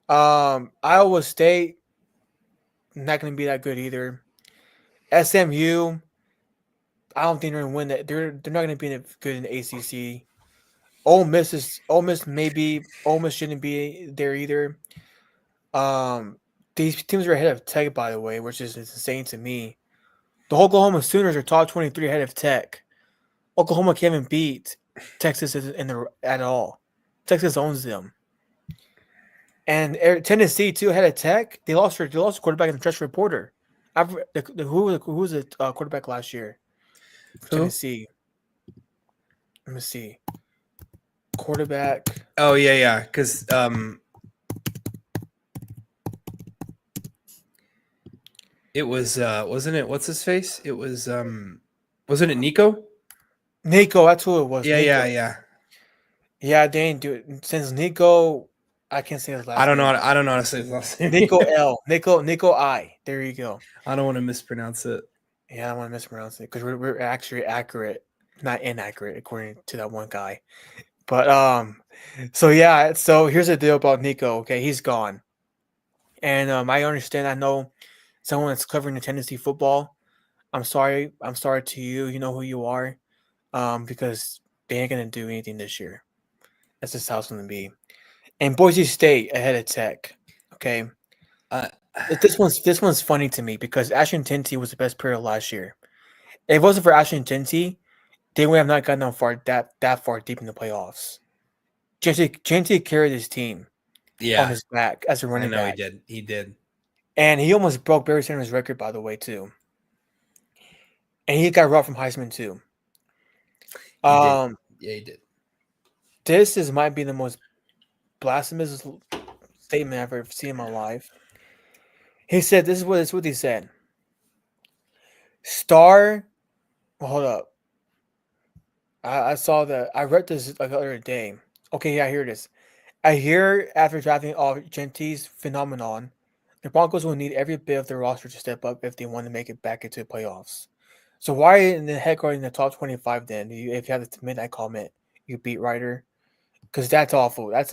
Iowa State, not going to be that good either. SMU, I don't think they're going to win that. They're not going to be good in the ACC. Ole Miss shouldn't be there either. These teams are ahead of Tech, by the way, which is insane to me. The Oklahoma Sooners are top 23 ahead of Tech. Oklahoma can't even beat Texas at all. Texas owns them. And Tennessee too ahead of Tech. They lost quarterback in the transfer portal. Who was the quarterback last year? Tennessee. Let me see. Quarterback. Oh yeah, because it was wasn't it? What's his face? It was wasn't it Nico? Nico, that's who it was. Yeah, Nico. Yeah, they didn't do it since Nico. I can't say his last. I don't know how to say his last name. Nico L. Nico I. There you go. I don't want to mispronounce it. Yeah, I don't want to mispronounce it because we're actually accurate, not inaccurate, according to that one guy. But so yeah, so here's the deal about Nico. Okay, he's gone, and I understand. I know someone that's covering the Tennessee football. I'm sorry. I'm sorry to you. You know who you are. Because they ain't gonna do anything this year. That's just how it's gonna be. And Boise State ahead of Tech. Okay, Uh, this one's funny to me because Ashton Tinty was the best player last year. If it wasn't for Ashton Tinty, they would have not gotten that far deep in the playoffs. Tinty carried his team on yeah, his back as a I running know he back, did. He did. and he almost broke Barry Sanders' record, by the way, too. And he got robbed from Heisman too. He did. Um, Yeah, he did. might be the most blasphemous statement I've ever seen in my life. He said, "This is what he said." Star, hold up. I saw that. I read this like the other day. Okay, yeah, here it is. I hear after drafting off Gentry's phenomenon, the Broncos will need every bit of their roster to step up if they want to make it back into the playoffs. So why in the heck are you in the top 25 then? If you have the midnight comment, you beat writer, because that's awful. That's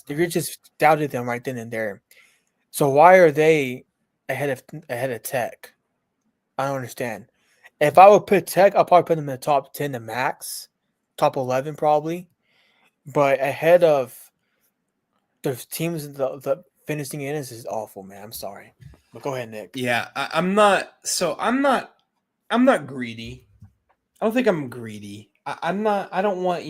you just doubted them right then and there. So why are they ahead of Tech? I don't understand. If I would put Tech, I'll probably put them in the top 10 to max, top 11 probably, but ahead of the teams the finishing in is awful, man. I'm sorry, but go ahead, Nick. Yeah, I'm not. So I'm not. I'm not greedy. I don't think I'm greedy. I'm not. I don't want.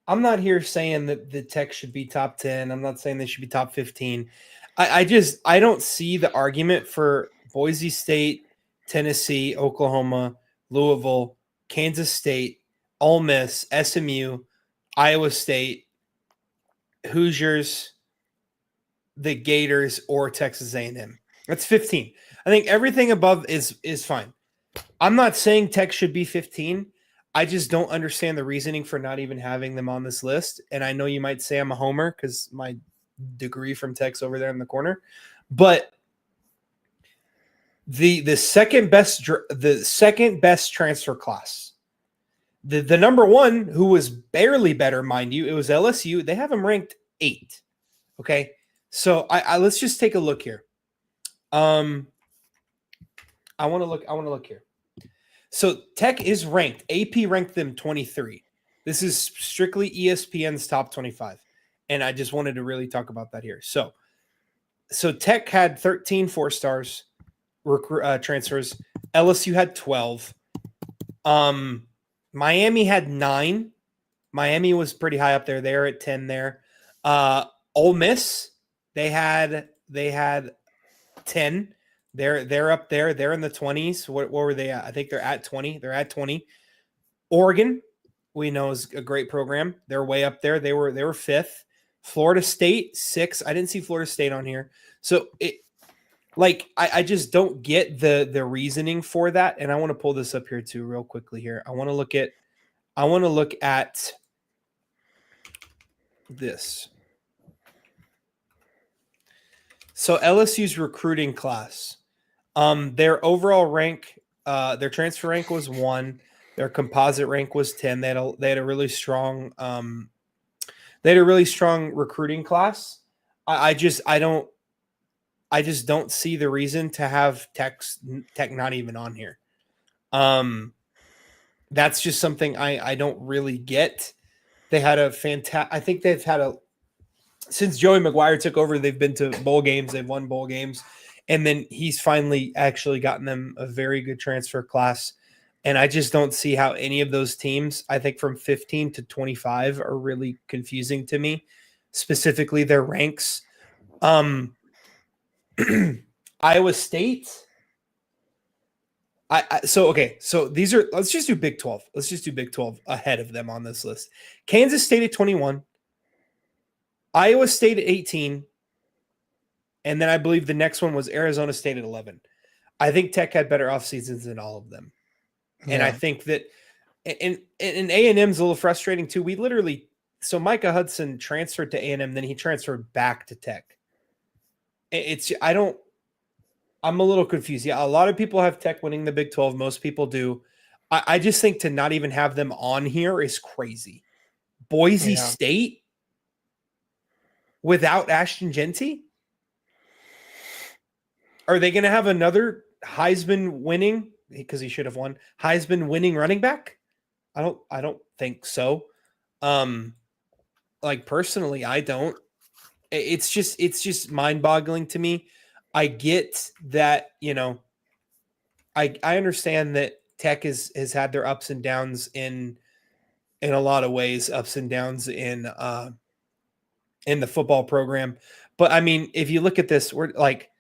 I'm not here saying that the Tech should be top 10. I'm not saying they should be top 15. I don't see the argument for Boise State, Tennessee, Oklahoma, Louisville, Kansas State, Ole Miss, SMU, Iowa State, Hoosiers, the Gators, or Texas A&M. That's 15. I think everything above is fine. I'm not saying Tech should be 15. I just don't understand the reasoning for not even having them on this list. And I know you might say I'm a homer because my degree from Tech's over there in the corner, but the second best transfer class, the number one, who was barely better, mind you, it was LSU. They have them ranked 8. Okay, so I let's just take a look here. I want to look here. So Tech is ranked. AP ranked them 23. This is strictly ESPN's top 25. And I just wanted to really talk about that here. So Tech had 13 4-stars transfers. LSU had 12. Miami had 9. Miami was pretty high up there. They're at 10 there. Ole Miss, they had 10. They're up there. They're in the 20s. What were they at? I think they're at 20. They're at 20. Oregon, we know, is a great program. They're way up there. They were 5th. Florida State, 6. I didn't see Florida State on here. So I just don't get the reasoning for that. And I want to pull this up here too real quickly here. I want to look at this. So LSU's recruiting class. Their overall rank, their transfer rank was 1. Their composite rank was 10. They had a really strong recruiting class. I just don't see the reason to have Tech not even on here. That's just something I don't really get. They had a fantastic. I think they've had since Joey McGuire took over, they've been to bowl games. They've won bowl games. And then he's finally actually gotten them a very good transfer class. And I just don't see how any of those teams, I think from 15 to 25, are really confusing to me, specifically their ranks. Iowa State. So these are, let's just do Big 12. Let's just do Big 12 ahead of them on this list. Kansas State at 21. Iowa State at 18. And then I believe the next one was Arizona State at 11. I think Tech had better off seasons than all of them. Yeah. And I think that and A&M's a little frustrating too. So Micah Hudson transferred to A&M, then he transferred back to Tech. I'm a little confused. Yeah, a lot of people have Tech winning the Big 12. Most people do. I just think to not even have them on here is crazy. Boise Yeah. State without Ashton Genty? Are they going to have another Heisman winning, because he should have won, Heisman winning running back? I don't think so. Like personally, I don't. It's just mind-boggling to me. I get that, I understand that Tech has had their ups and downs in a lot of ways, ups and downs in the football program. But I mean, if you look at this, we're like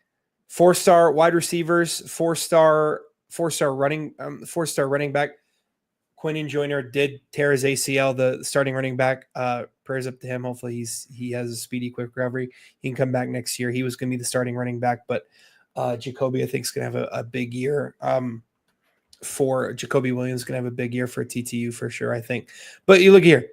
4-star wide receivers, 4-star running back. Quinton Joyner did tear his ACL, the starting running back. Prayers up to him. Hopefully he has a speedy, quick recovery. He can come back next year. He was going to be the starting running back, but Jacoby, I think, is going to have a big year. For Jacoby Williams, going to have a big year for TTU for sure, I think. But you look here.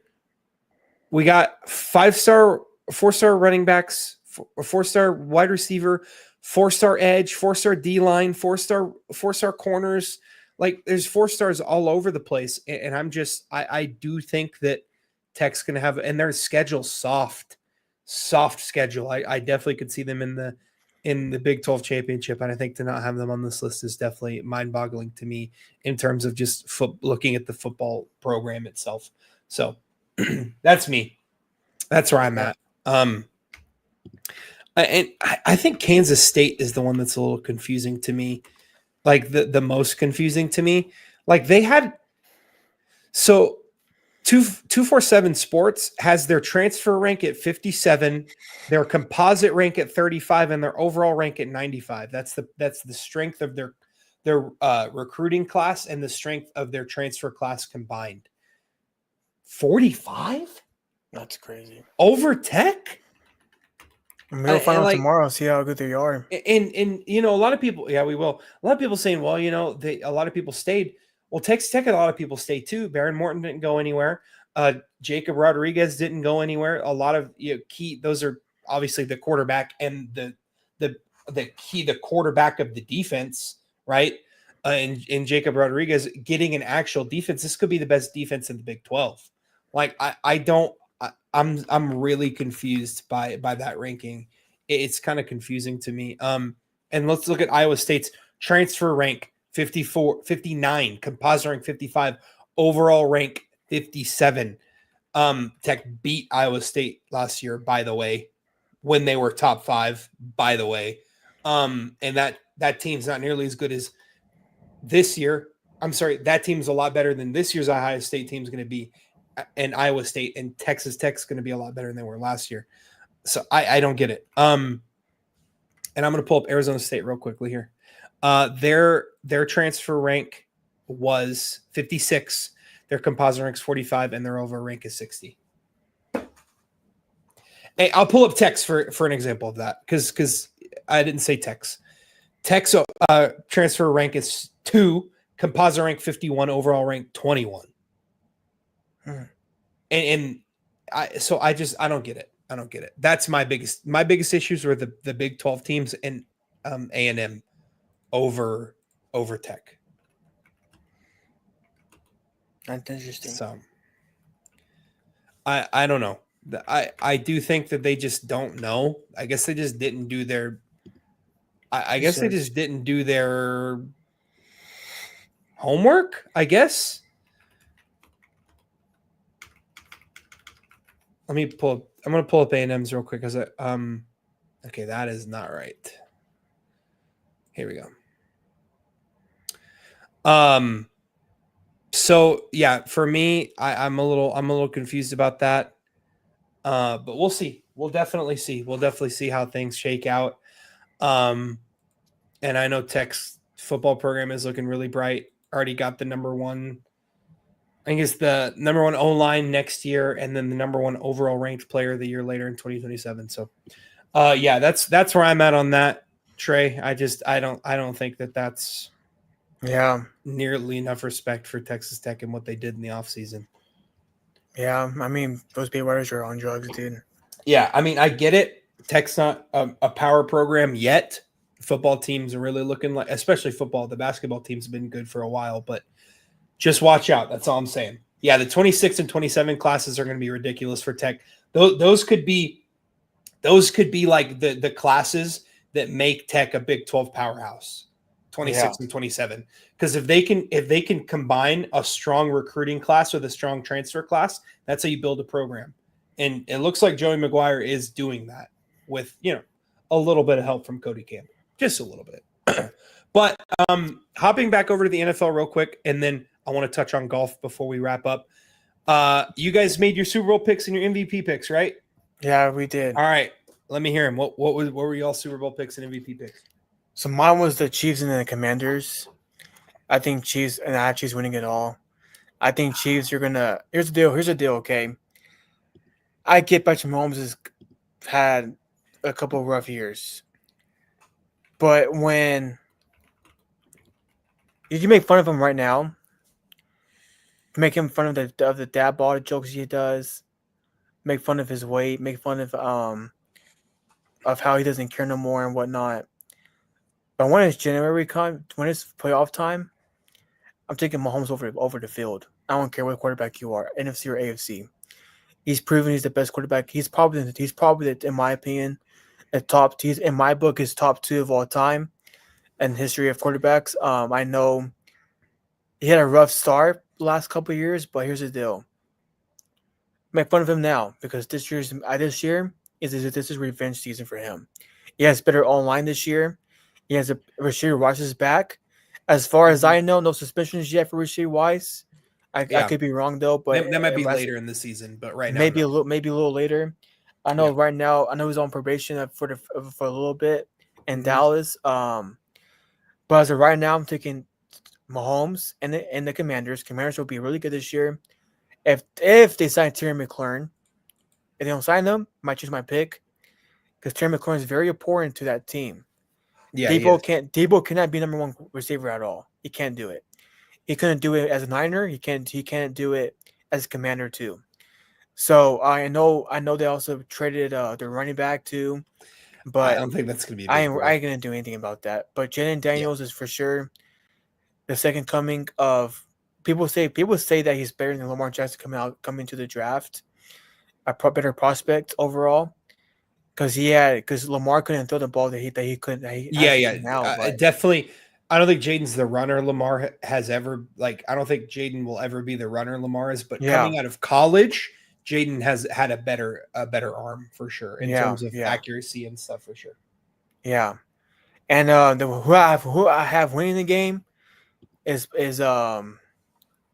We got 5-star, 4-star running backs, 4-star wide receiver, 4-star edge, 4-star D-line, 4-star corners. Like there's 4 stars all over the place. And I do think that Tech's going to have, and their schedule soft schedule. I definitely could see them in the Big 12 championship. And I think to not have them on this list is definitely mind-boggling to me in terms of just looking at the football program itself. So that's me. That's where I'm at. And I think Kansas State is the one that's a little confusing to me. Like the most confusing to me. Like they had, so 247 Sports has their transfer rank at 57, their composite rank at 35, and their overall rank at 95. That's the strength of their recruiting class and the strength of their transfer class combined. 45? That's crazy. Over Tech? We'll find out tomorrow, see how good they are. And a lot of people, yeah, we will. A lot of people saying, well, a lot of people stayed. Well, Texas Tech, a lot of people stayed too. Baron Morton didn't go anywhere. Jacob Rodriguez didn't go anywhere. A lot of key, those are obviously the quarterback and the quarterback of the defense, right? And Jacob Rodriguez getting an actual defense. This could be the best defense in the Big 12. Like I'm really confused by that ranking. It's kind of confusing to me. And let's look at Iowa State's transfer rank 59, composite rank 55, overall rank 57. Tech beat Iowa State last year, by the way, when they were top 5, by the way. And that team's not nearly as good as this year. I'm sorry, that team's a lot better than this year's Ohio State team's going to be. And Iowa State and Texas Tech's going to be a lot better than they were last year. So I don't get it. And I'm going to pull up Arizona State real quickly here. Their transfer rank was 56. Their composite rank's 45, and their overall rank is 60. Hey, I'll pull up Tech's for an example of that because I didn't say Tech's. Tech's transfer rank is 2, composite rank 51, overall rank 21. And I don't get it. I don't get it. That's my biggest issues were the Big 12 teams and A&M over Tech. That's interesting. So I don't know. I do think that they just don't know. I guess they just didn't do their I guess they just didn't do their homework, I guess. I'm going to pull up A&M's real quick because okay, that is not right. Here we go. So yeah, for me, I'm a little confused about that. But we'll see. We'll definitely see how things shake out. And I know Tech's football program is looking really bright. Already got the number 1. I think it's the number 1 O-line next year, and then the number 1 overall ranked player of the year later in 2027. So, yeah, that's where I'm at on that, Trey. I don't think that's nearly enough respect for Texas Tech and what they did in the offseason. Yeah, I mean, those beat writers are on drugs, dude. Yeah, I mean, I get it. Tech's not a power program yet. Football teams are really looking like, especially football. The basketball team's been good for a while, but just watch out. That's all I'm saying. Yeah, the 26 and 27 classes are going to be ridiculous for Tech. Those could be like the classes that make Tech a Big 12 powerhouse. 26 and 27. Because if they can combine a strong recruiting class with a strong transfer class, that's how you build a program. And it looks like Joey McGuire is doing that with, a little bit of help from Cody Campbell. Just a little bit. But hopping back over to the NFL real quick, and then I want to touch on golf before we wrap up. You guys made your Super Bowl picks and your MVP picks, right? Yeah, we did. All right. Let me hear them. What were y'all Super Bowl picks and MVP picks? So mine was the Chiefs and the Commanders. I think Chiefs, and I have Chiefs winning it all. I think Chiefs, you're going to – here's the deal, okay? I get Patrick Mahomes has had a couple of rough years. But when – you make fun of him right now, make him fun of the dad ball jokes he does, make fun of his weight, make fun of how he doesn't care no more and whatnot. But when it's January when it's playoff time, I'm taking Mahomes over the field. I don't care what quarterback you are, NFC or AFC. He's proven he's the best quarterback. He's probably in my opinion, he's in my book is top 2 of all time in history of quarterbacks. I know he had a rough start the last couple of years, but here's the deal. Make fun of him now because this year is revenge season for him. He has better online this year. He has a Rashid Rice's back. As far as I know, no suspensions yet for Rashid Rice. I could be wrong though, but that might be later in the season. But right now, maybe a little later. I know right now. I know he's on probation for a little bit in Dallas. But as of right now, I'm taking Mahomes and the Commanders. Commanders will be really good this year. If they sign Terry McLaurin, if they don't sign them, I might choose my pick because Terry McLaurin is very important to that team. Yeah, Debo cannot be number 1 receiver at all. He can't do it. He couldn't do it as a Niner. He can't do it as a Commander too. So I know they also traded their running back too, but I don't think that's gonna be. I ain't gonna do anything about that. But Jaden Daniels is for sure the second coming of. People say that he's better than Lamar Jackson coming to the draft, a better prospect overall, because Lamar couldn't throw the ball that he could. Definitely. I don't think Jaden's the runner Lamar has ever I don't think Jaden will ever be the runner Lamar is. But coming out of college, Jaden has had a better arm for sure in terms of accuracy and stuff for sure. Yeah, and who I have winning the game is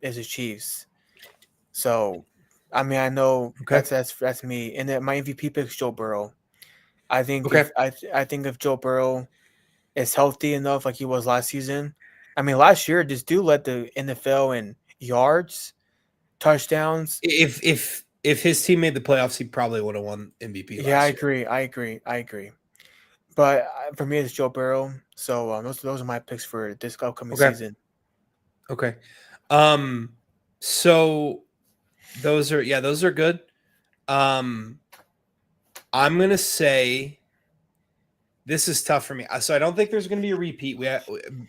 the Chiefs. So, I mean, I know that's me. And then my MVP pick is Joe Burrow. I think I think if Joe Burrow is healthy enough like he was last season. I mean, last year this dude led the NFL in yards, touchdowns. If his team made the playoffs, he probably would have won MVP. I agree. But for me, it's Joe Burrow. So those are my picks for this upcoming season. Okay. So those are good. I'm gonna say this is tough for me. So I don't think there's gonna be a repeat.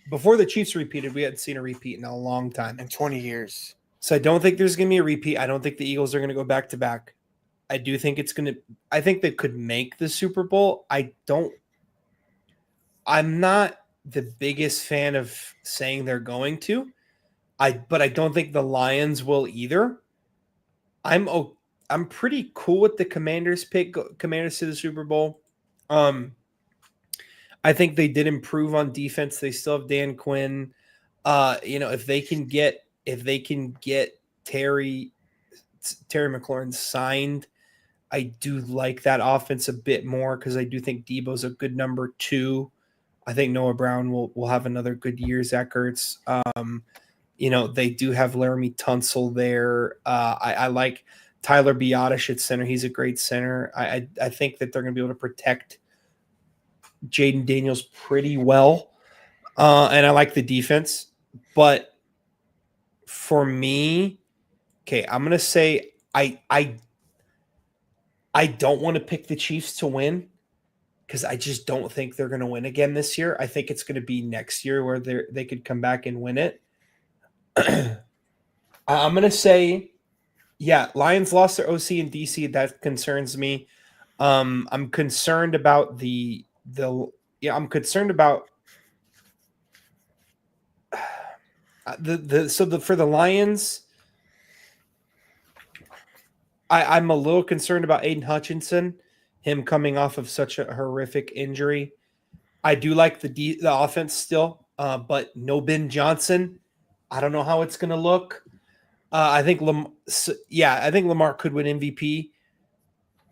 Before the Chiefs repeated, we hadn't seen a repeat in a long time. In 20 years. So I don't think there's gonna be a repeat. I don't think the Eagles are gonna go back to back. I do think I think they could make the Super Bowl. I'm not the biggest fan of saying they're going to. But I don't think the Lions will either. I'm pretty cool with the Commanders pick. Commanders to the Super Bowl. I think they did improve on defense. They still have Dan Quinn. If they can get Terry McLaurin signed, I do like that offense a bit more because I do think Debo's a good number 2. I think Noah Brown will have another good year. Zach Ertz. They do have Laramie Tunsil there. I like Tyler Biadasz at center. He's a great center. I think that they're going to be able to protect Jaden Daniels pretty well. And I like the defense. But for me, I'm going to say I don't want to pick the Chiefs to win because I just don't think they're going to win again this year. I think it's going to be next year where they could come back and win it. I'm gonna say, yeah, Lions lost their OC in DC. That concerns me. I'm concerned about I'm concerned about for the Lions. I'm a little concerned about Aiden Hutchinson, him coming off of such a horrific injury. I do like the offense still, but no Ben Johnson. I don't know how it's going to look. I think I think Lamar could win MVP.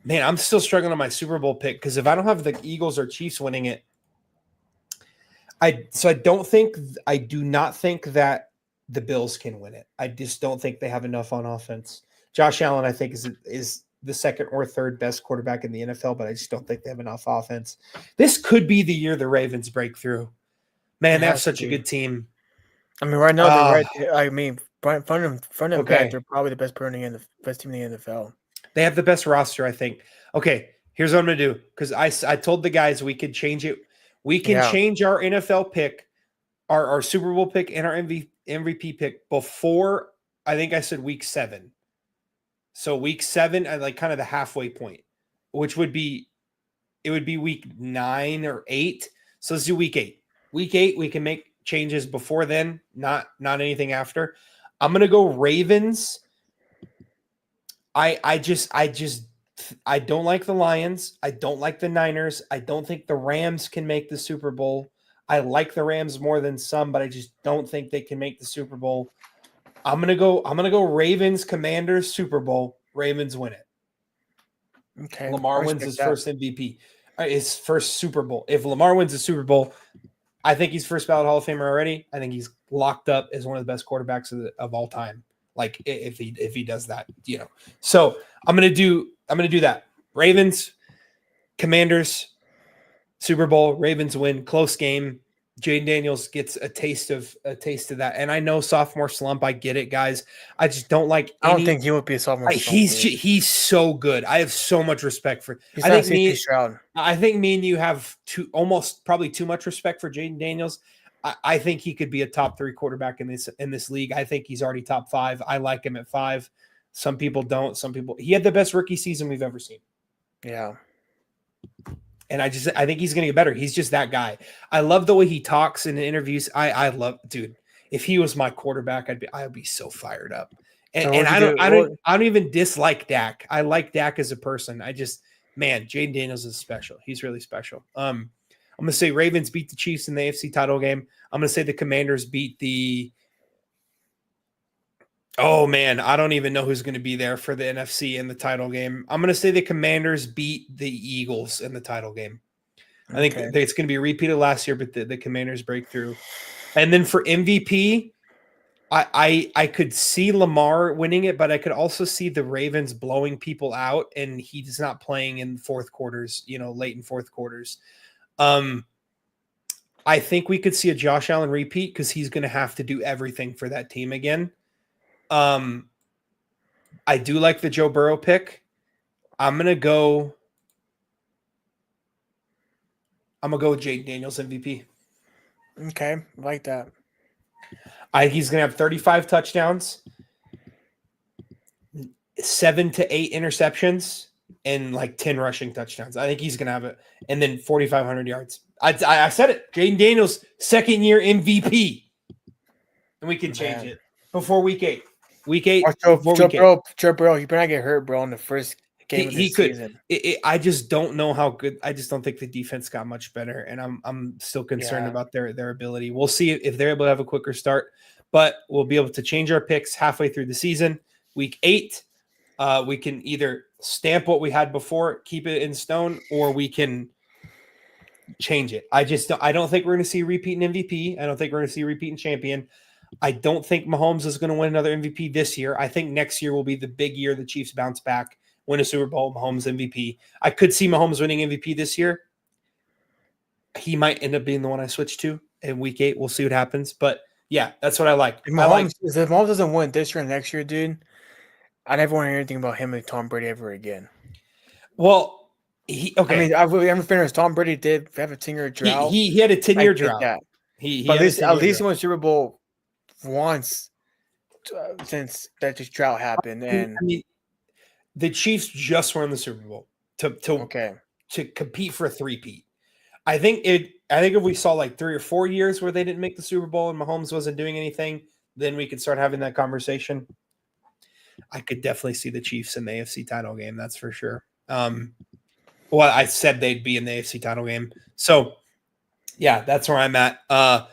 Man, I'm still struggling on my Super Bowl pick because if I don't have the Eagles or Chiefs winning it, I do not think that the Bills can win it. I just don't think they have enough on offense. Josh Allen, I think, is the second or third best quarterback in the NFL, but I just don't think they have enough offense. This could be the year the Ravens break through. Man, they have such a good team. I mean, right now they're right. I mean, front and back, they're probably the best team in the NFL. They have the best roster, I think. Okay, here's what I'm gonna do because I told the guys we could change it. We can change our NFL pick, our Super Bowl pick, and our MVP pick before I think I said week 7. So week 7 at like kind of the halfway point, which would be week 9 or 8. So let's do week 8. Week 8, we can make changes before then, not anything after. I'm gonna go Ravens. I don't like the Lions. I don't like the Niners. I don't think the Rams can make the Super Bowl. I like the Rams more than some, but I just don't think they can make the Super Bowl. I'm gonna go Ravens, Commanders, Super Bowl. Ravens win it. Okay. Lamar wins his first MVP, his first Super Bowl. If Lamar wins the Super Bowl, I think he's first ballot Hall of Famer already. I think he's locked up as one of the best quarterbacks of all time. Like if he does that, So I'm gonna do that. Ravens, Commanders, Super Bowl. Ravens win, close game. Jayden Daniels gets a taste of that. And I know sophomore slump. I get it, guys. I just don't like. I don't think he would be a sophomore slump. He's so good. I have so much respect for. I think me and you have probably too much respect for Jayden Daniels. I think he could be a top 3 quarterback in this league. I think he's already top 5. I like him at 5. Some people don't. He had the best rookie season we've ever seen. Yeah. And I think he's going to get better. He's just that guy. I love the way he talks in the interviews. I love, dude. If he was my quarterback, I'd be so fired up. And I don't even dislike Dak. I like Dak as a person. Jayden Daniels is special. He's really special. I'm going to say Ravens beat the Chiefs in the AFC title game. I'm going to say the Commanders beat the. Oh man, I don't even know who's going to be there for the NFC in the title game. I'm going to say the Commanders beat the Eagles in the title game. I think it's going to be repeated last year, but the Commanders break through. And then for MVP, I could see Lamar winning it, but I could also see the Ravens blowing people out, and he's not playing in fourth quarters, late in fourth quarters. I think we could see a Josh Allen repeat because he's going to have to do everything for that team again. I do like the Joe Burrow pick. I'm gonna go with Jayden Daniels MVP. Okay, I like that. He's gonna have 35 touchdowns, 7 to 8 interceptions, and like 10 rushing touchdowns. I think he's gonna have it, and then 4,500 yards. I said it. Jayden Daniels, second year MVP, and we can change it before week 8. Week 8. Joe Burrow, he better not get hurt, bro, in the first game of the season. I just don't know how good. I just don't think the defense got much better, and I'm still concerned about their ability. We'll see if they're able to have a quicker start, but we'll be able to change our picks halfway through the season. Week 8, we can either stamp what we had before, keep it in stone, or we can change it. I don't think we're going to see a repeat in MVP. I don't think we're going to see a repeat in champion. I don't think Mahomes is going to win another MVP this year. I think next year will be the big year the Chiefs bounce back, win a Super Bowl, Mahomes MVP. I could see Mahomes winning MVP this year. He might end up being the one I switch to in week 8. We'll see what happens. But yeah, that's what I like. If Mahomes doesn't win this year and next year, dude, I never want to hear anything about him and Tom Brady ever again. Well, I mean, I'm finished. Tom Brady did have a 10-year drought. He had a 10-year drought. At least he won Super Bowl once that just drought happened. And I mean, the Chiefs just won the Super Bowl okay, to compete for a three-peat. I think if we saw like 3 or 4 years where they didn't make the Super Bowl and Mahomes wasn't doing anything, then we could start having that conversation. I could definitely see the Chiefs in the AFC title game. That's for sure. Well, I said they'd be in the AFC title game. So, yeah, that's where I'm at. I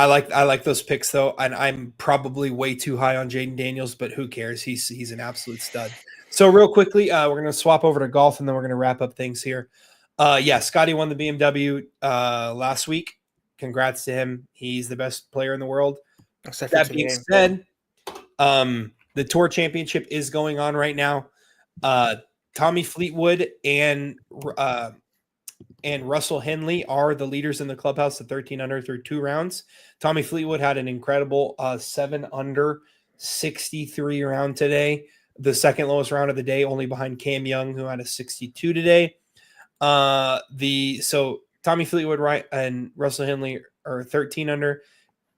like those picks though, and I'm probably way too high on Jaden Daniels, but who cares? He's an absolute stud. So real quickly, we're gonna swap over to golf, and then we're gonna wrap up things here. Yeah, Scotty won the BMW last week. Congrats to him. He's the best player in the world. except for That being today. said, the Tour Championship is going on right now. Tommy Fleetwood and Russell Henley are the leaders in the clubhouse at 13 under through 2 rounds. Tommy Fleetwood had an incredible 7 under 63 round today, the second lowest round of the day, only behind Cam Young, who had a 62 today. So Tommy Fleetwood and Russell Henley are 13 under.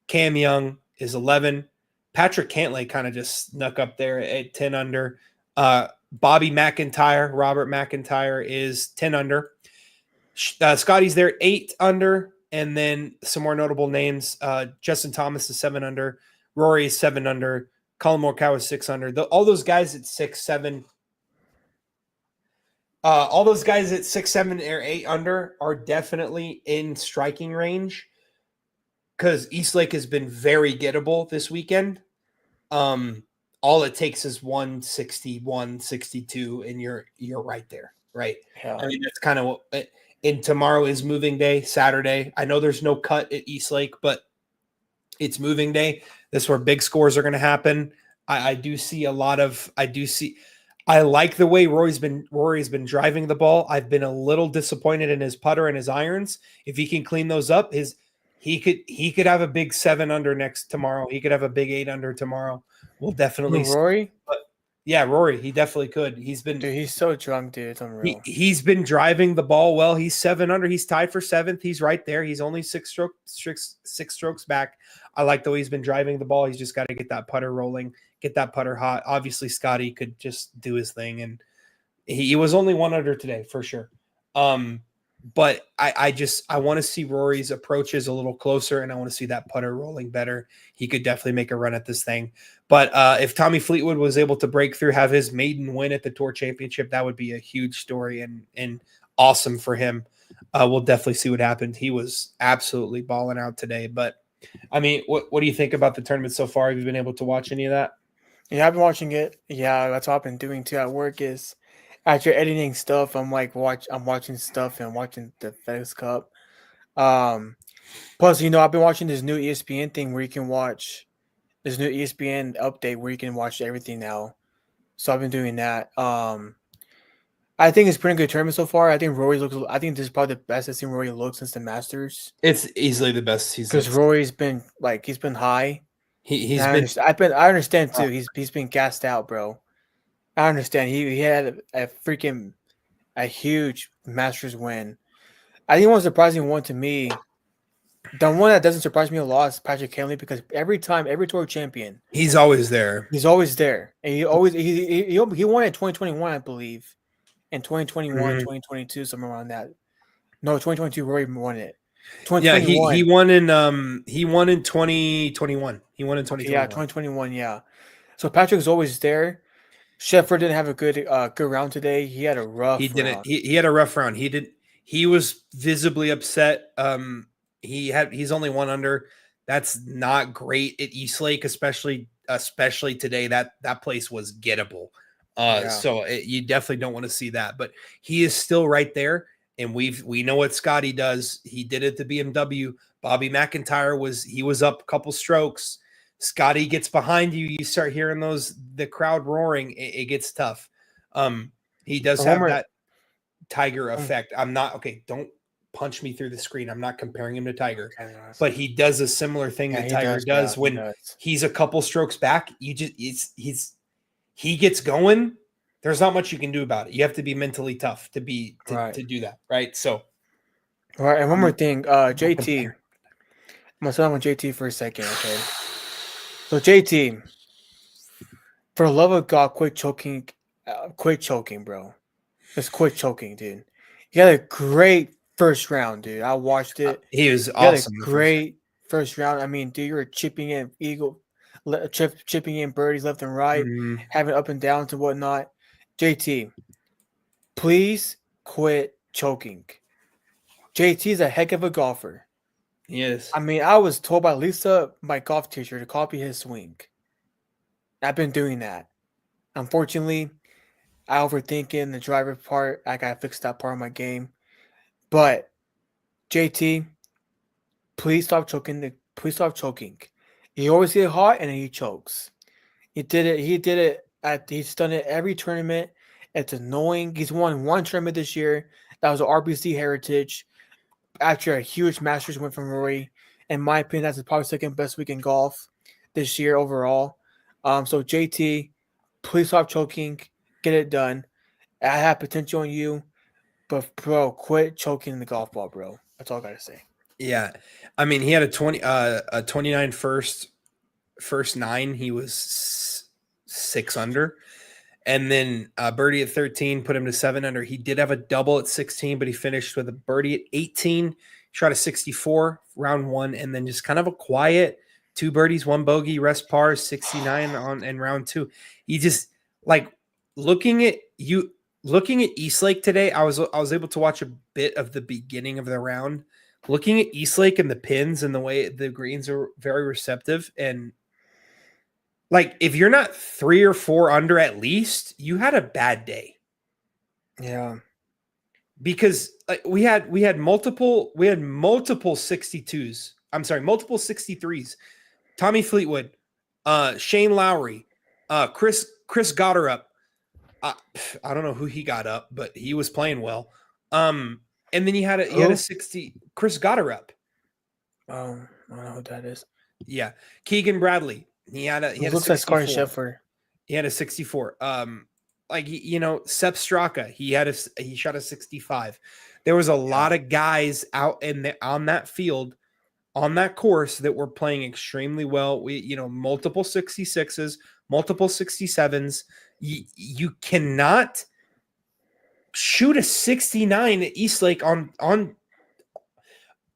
Cam Young is 11. Patrick Cantlay kind of just snuck up there at 10 under. Robert McIntyre is 10 under. Scotty's there 8 under, and then some more notable names. Justin Thomas is 7 under. Rory is 7 under. Colin Morikawa is 6 under. All those guys at 6, 7. All those guys at 6, 7, or 8 under are definitely in striking range because Eastlake has been very gettable this weekend. All it takes is 160, 162, and you're right there, right? Yeah. I mean, that's kind of what. And tomorrow is moving day, Saturday. I know there's no cut at Eastlake, but it's moving day. This is where big scores are going to happen. I do see a lot of. I like the way Rory's been driving the ball. I've been a little disappointed in his putter and his irons. If he can clean those up, he could have a big 7 under tomorrow. He could have a big 8 under tomorrow. We'll definitely Rory. Yeah, Rory, he definitely could. Dude, he's so drunk, dude. It's unreal. He's been driving the ball well. He's 7 under. He's tied for 7th. He's right there. He's only 6 strokes back. I like the way he's been driving the ball. He's just got to get that putter rolling, get that putter hot. Obviously, Scotty could just do his thing, and he was only 1 under today for sure. But I want to see Rory's approaches a little closer, and I want to see that putter rolling better. He could definitely make a run at this thing. But if Tommy Fleetwood was able to break through, have his maiden win at the Tour Championship, that would be a huge story and awesome for him. We'll definitely see what happened. He was absolutely balling out today. But, I mean, what do you think about the tournament so far? Have you been able to watch any of that? Yeah, I've been watching it. Yeah, that's what I've been doing too at work is after editing stuff, I'm watching stuff and watching the FedEx Cup. Plus, I've been watching this new ESPN thing where you can watch this new ESPN update where you can watch everything now. So I've been doing that. I think it's pretty good tournament so far. I think this is probably the best I've seen Rory look since the Masters. It's easily the best season. Because Rory's been he's been high. I understand too. He's been gassed out, bro. I understand. He had a huge Masters win. I think one surprising one to me, the one that doesn't surprise me a lot is Patrick Cantlay because every tour champion, he's always there. He's always there, and he won in 2021, I believe, and 2021, 2022, somewhere around that. No, 2022, Rory won it. Yeah, he won in 2021. He won in 2021. Yeah, 2021. Yeah. So Patrick's always there. Scheffler didn't have a good round today. He had a rough. He didn't. He had a rough round. He was visibly upset. He's only 1 under. That's not great at Eastlake, especially today. That place was gettable. So you definitely don't want to see that. But he is still right there. And we know what Scotty does. He did it to BMW. Bobby McIntyre was up a couple strokes. Scotty gets behind you. You start hearing the crowd roaring. It gets tough. He does have that Tiger effect. Don't punch me through the screen. I'm not comparing him to Tiger, but he does a similar thing that Tiger does when he's a couple strokes back. He gets going. There's not much you can do about it. You have to be mentally tough to do that, right? So, all right. And one more thing, JT. I'm gonna start with JT for a second, okay? So JT, for the love of God, quit choking, bro. Just quit choking, dude. You had a great first round, dude. I watched it. He was You had a awesome. great first round. I mean, dude, you were chipping in chipping in birdies left and right, Mhm. having up and downs and whatnot. JT, please quit choking. JT's a heck of a golfer. Yes. I mean, I was told by Lisa, my golf teacher, to copy his swing. I've been doing that. Unfortunately, I overthink in the driver part. I gotta fix that part of my game. But JT, please stop choking. Please stop choking. He always get hot and then he chokes. He did it. He did it at. He's done it every tournament. It's annoying. He's won one tournament this year. That was an RBC Heritage. After a huge Masters win from Rory. In my opinion, that's probably second best week in golf this year overall. So JT, please stop choking. Get it done. I have potential in you, but bro, quit choking the golf ball, bro. That's all I gotta say. Yeah. I mean, he had a 29 first nine. He was 6 under. And then birdie at 13 put him to 7 under. He did have a double at 16, but he finished with a birdie at 18. Shot a 64 round 1, and then just kind of a quiet 2 birdies, 1 bogey, rest par 69 on in round 2. He just like looking at Eastlake today. I was able to watch a bit of the beginning of the round. Looking at Eastlake and the pins and the way the greens are very receptive, and like if you're not 3 or 4 under at least, you had a bad day. Yeah. Because like we had multiple 62s. I'm sorry, multiple 63s. Tommy Fleetwood, Shane Lowry, Chris Gotterup. I don't know who he got up, but he was playing well. And then he had a 60 Chris Gotterup. I don't know who that is. Yeah, Keegan Bradley. He looks like Scotty Scheffler. He had a 64. Like Sepp Straka, he shot a 65. There was a lot of guys out on that field, on that course that were playing extremely well. We multiple 66s, multiple 67s. You cannot shoot a 69 at Eastlake on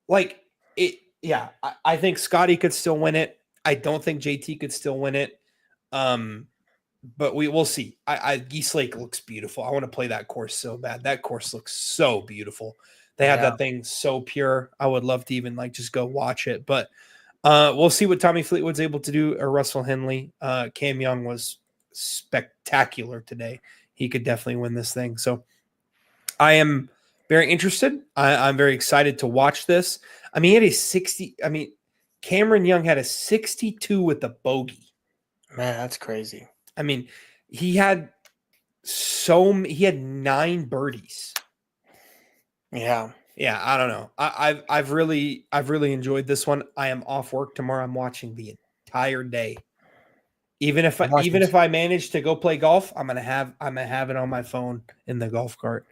like it. Yeah, I think Scotty could still win it. I don't think JT could still win it. But we'll see. Eastlake looks beautiful. I want to play that course so bad. That course looks so beautiful. They have that thing so pure. I would love to even just go watch it. But we'll see what Tommy Fleetwood's able to do, or Russell Henley. Cam Young was spectacular today. He could definitely win this thing. So I am very interested. I'm very excited to watch this. I mean, he had a 60. I mean, Cameron Young had a 62 with a bogey. Man, that's crazy. I mean, he had 9 birdies. Yeah. Yeah, I don't know. I've really enjoyed this one. I am off work tomorrow. I'm watching the entire day. Even if I manage to go play golf, I'm gonna have it on my phone in the golf cart.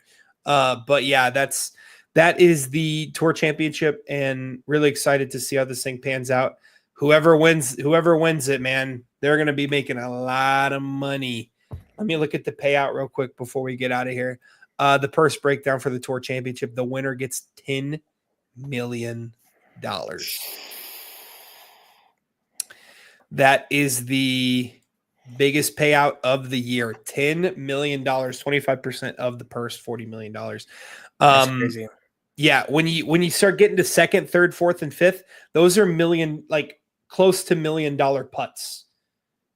But yeah, that is the Tour Championship, and really excited to see how this thing pans out. Whoever wins it, man, they're going to be making a lot of money. Let me look at the payout real quick before we get out of here. The purse breakdown for the Tour Championship: the winner gets $10 million. That is the biggest payout of the year. $10 million, 25% of the purse, $40 million. That's crazy. Yeah, when you start getting to second, third, fourth, and fifth, those are close to $1 million putts.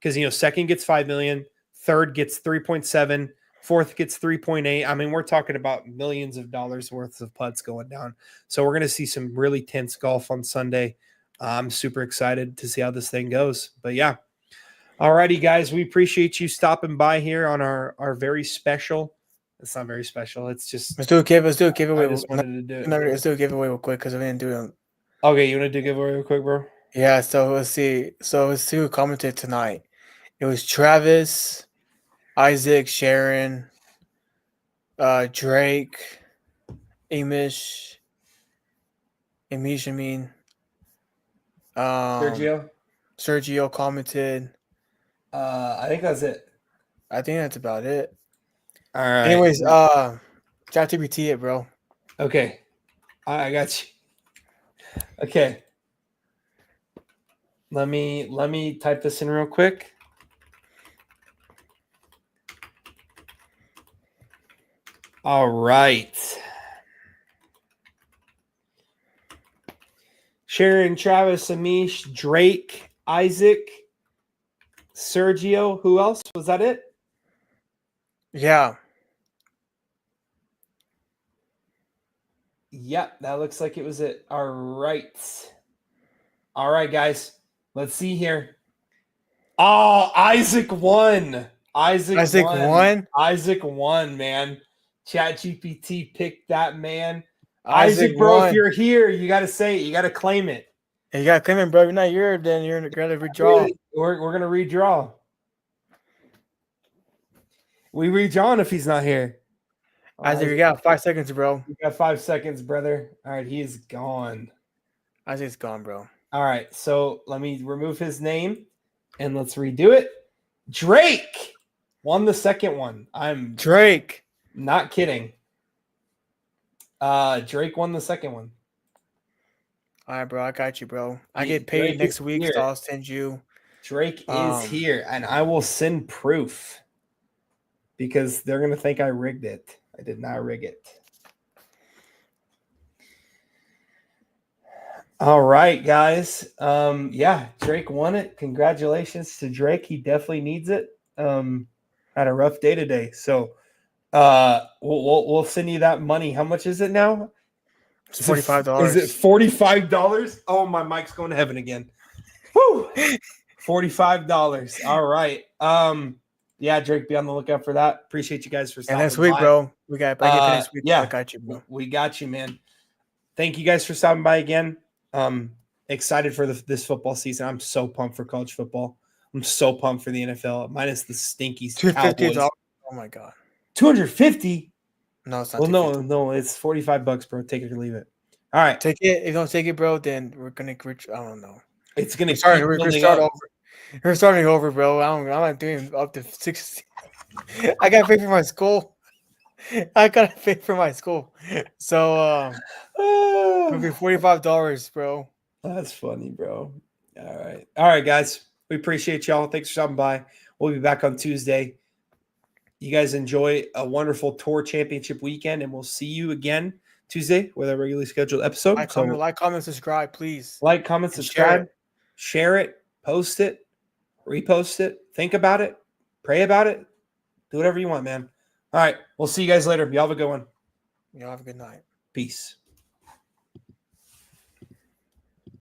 Because second gets 5 million, third gets 3.7, fourth gets 3.8. I mean, we're talking about millions of dollars worth of putts going down. So we're going to see some really tense golf on Sunday. I'm super excited to see how this thing goes. But yeah. All righty, guys. We appreciate you stopping by here on our very special. It's not very special. It's just Let's do a giveaway. I just wanted to do it. Let's do a giveaway real quick because we didn't do it. Okay, you want to do a giveaway real quick, bro? Yeah. So let's see. So let's see who commented tonight. It was Travis, Isaac, Sharon, Drake, Amish. I mean, Sergio. Sergio commented. I think that's it. I think that's about it. All right. Anyways, ChatGPT it, bro. Okay. I got you. Okay. Let me type this in real quick. All right. Sharon, Travis, Amish, Drake, Isaac, Sergio. Who else? Was that it? Yeah. Yep, that looks like it was it. All right. All right, guys. Let's see here. Oh, Isaac won. Isaac won? Isaac won, man. ChatGPT picked that man. Isaac bro, won. if you're here, you got to say it. You got to claim it. And you got to claim it, bro. If you're not here, then you're going to redraw. We're going to redraw. We redrawn if he's not here. Isaac, you got 5 seconds, bro. You got 5 seconds, brother. All right, he is gone. Isaac's gone, bro. All right, so let me remove his name and let's redo it. Drake won the second one. I'm Drake. not kidding. Drake won the second one. All right, bro. I got you, bro. I Yeah, get paid Drake next is week, here. so I'll send you. Drake is here, and I will send proof because they're going to think I rigged it. I did not rig it. All right, guys. Yeah, Drake won it. Congratulations to Drake. He definitely needs it. Had a rough day today. So we'll send you that money. How much is it now? It's $45. Is it $45? Oh, my mic's going to heaven again. Woo! $45. All right. Yeah, Drake, be on the lookout for that. Appreciate you guys for stopping And next week, by. bro. We got next week. Yeah. I got you, bro. We got you, man. Thank you guys for stopping by again. Excited for this football season. I'm so pumped for college football. I'm so pumped for the NFL, minus the stinky Cowboys. $250. Oh my god. 250? No, it's not. Well, $250. no, it's $45, bro. Take it or leave it. All right. Take it. If you don't take it, bro, then we're gonna. I don't know. It's gonna We're gonna start over. We're starting over, bro. I'm not doing up to 60. I gotta pay for my school. So it'll be $45, bro. That's funny, bro. All right, guys. We appreciate y'all. Thanks for stopping by. We'll be back on Tuesday. You guys enjoy a wonderful tour championship weekend, and we'll see you again Tuesday with our regularly scheduled episode. Like, comment, subscribe, please. Like, comment, subscribe, share it, post it, repost it, think about it, pray about it, do whatever you want, man. All right, we'll see you guys later. Y'all have a good one. Y'all have a good night. Peace.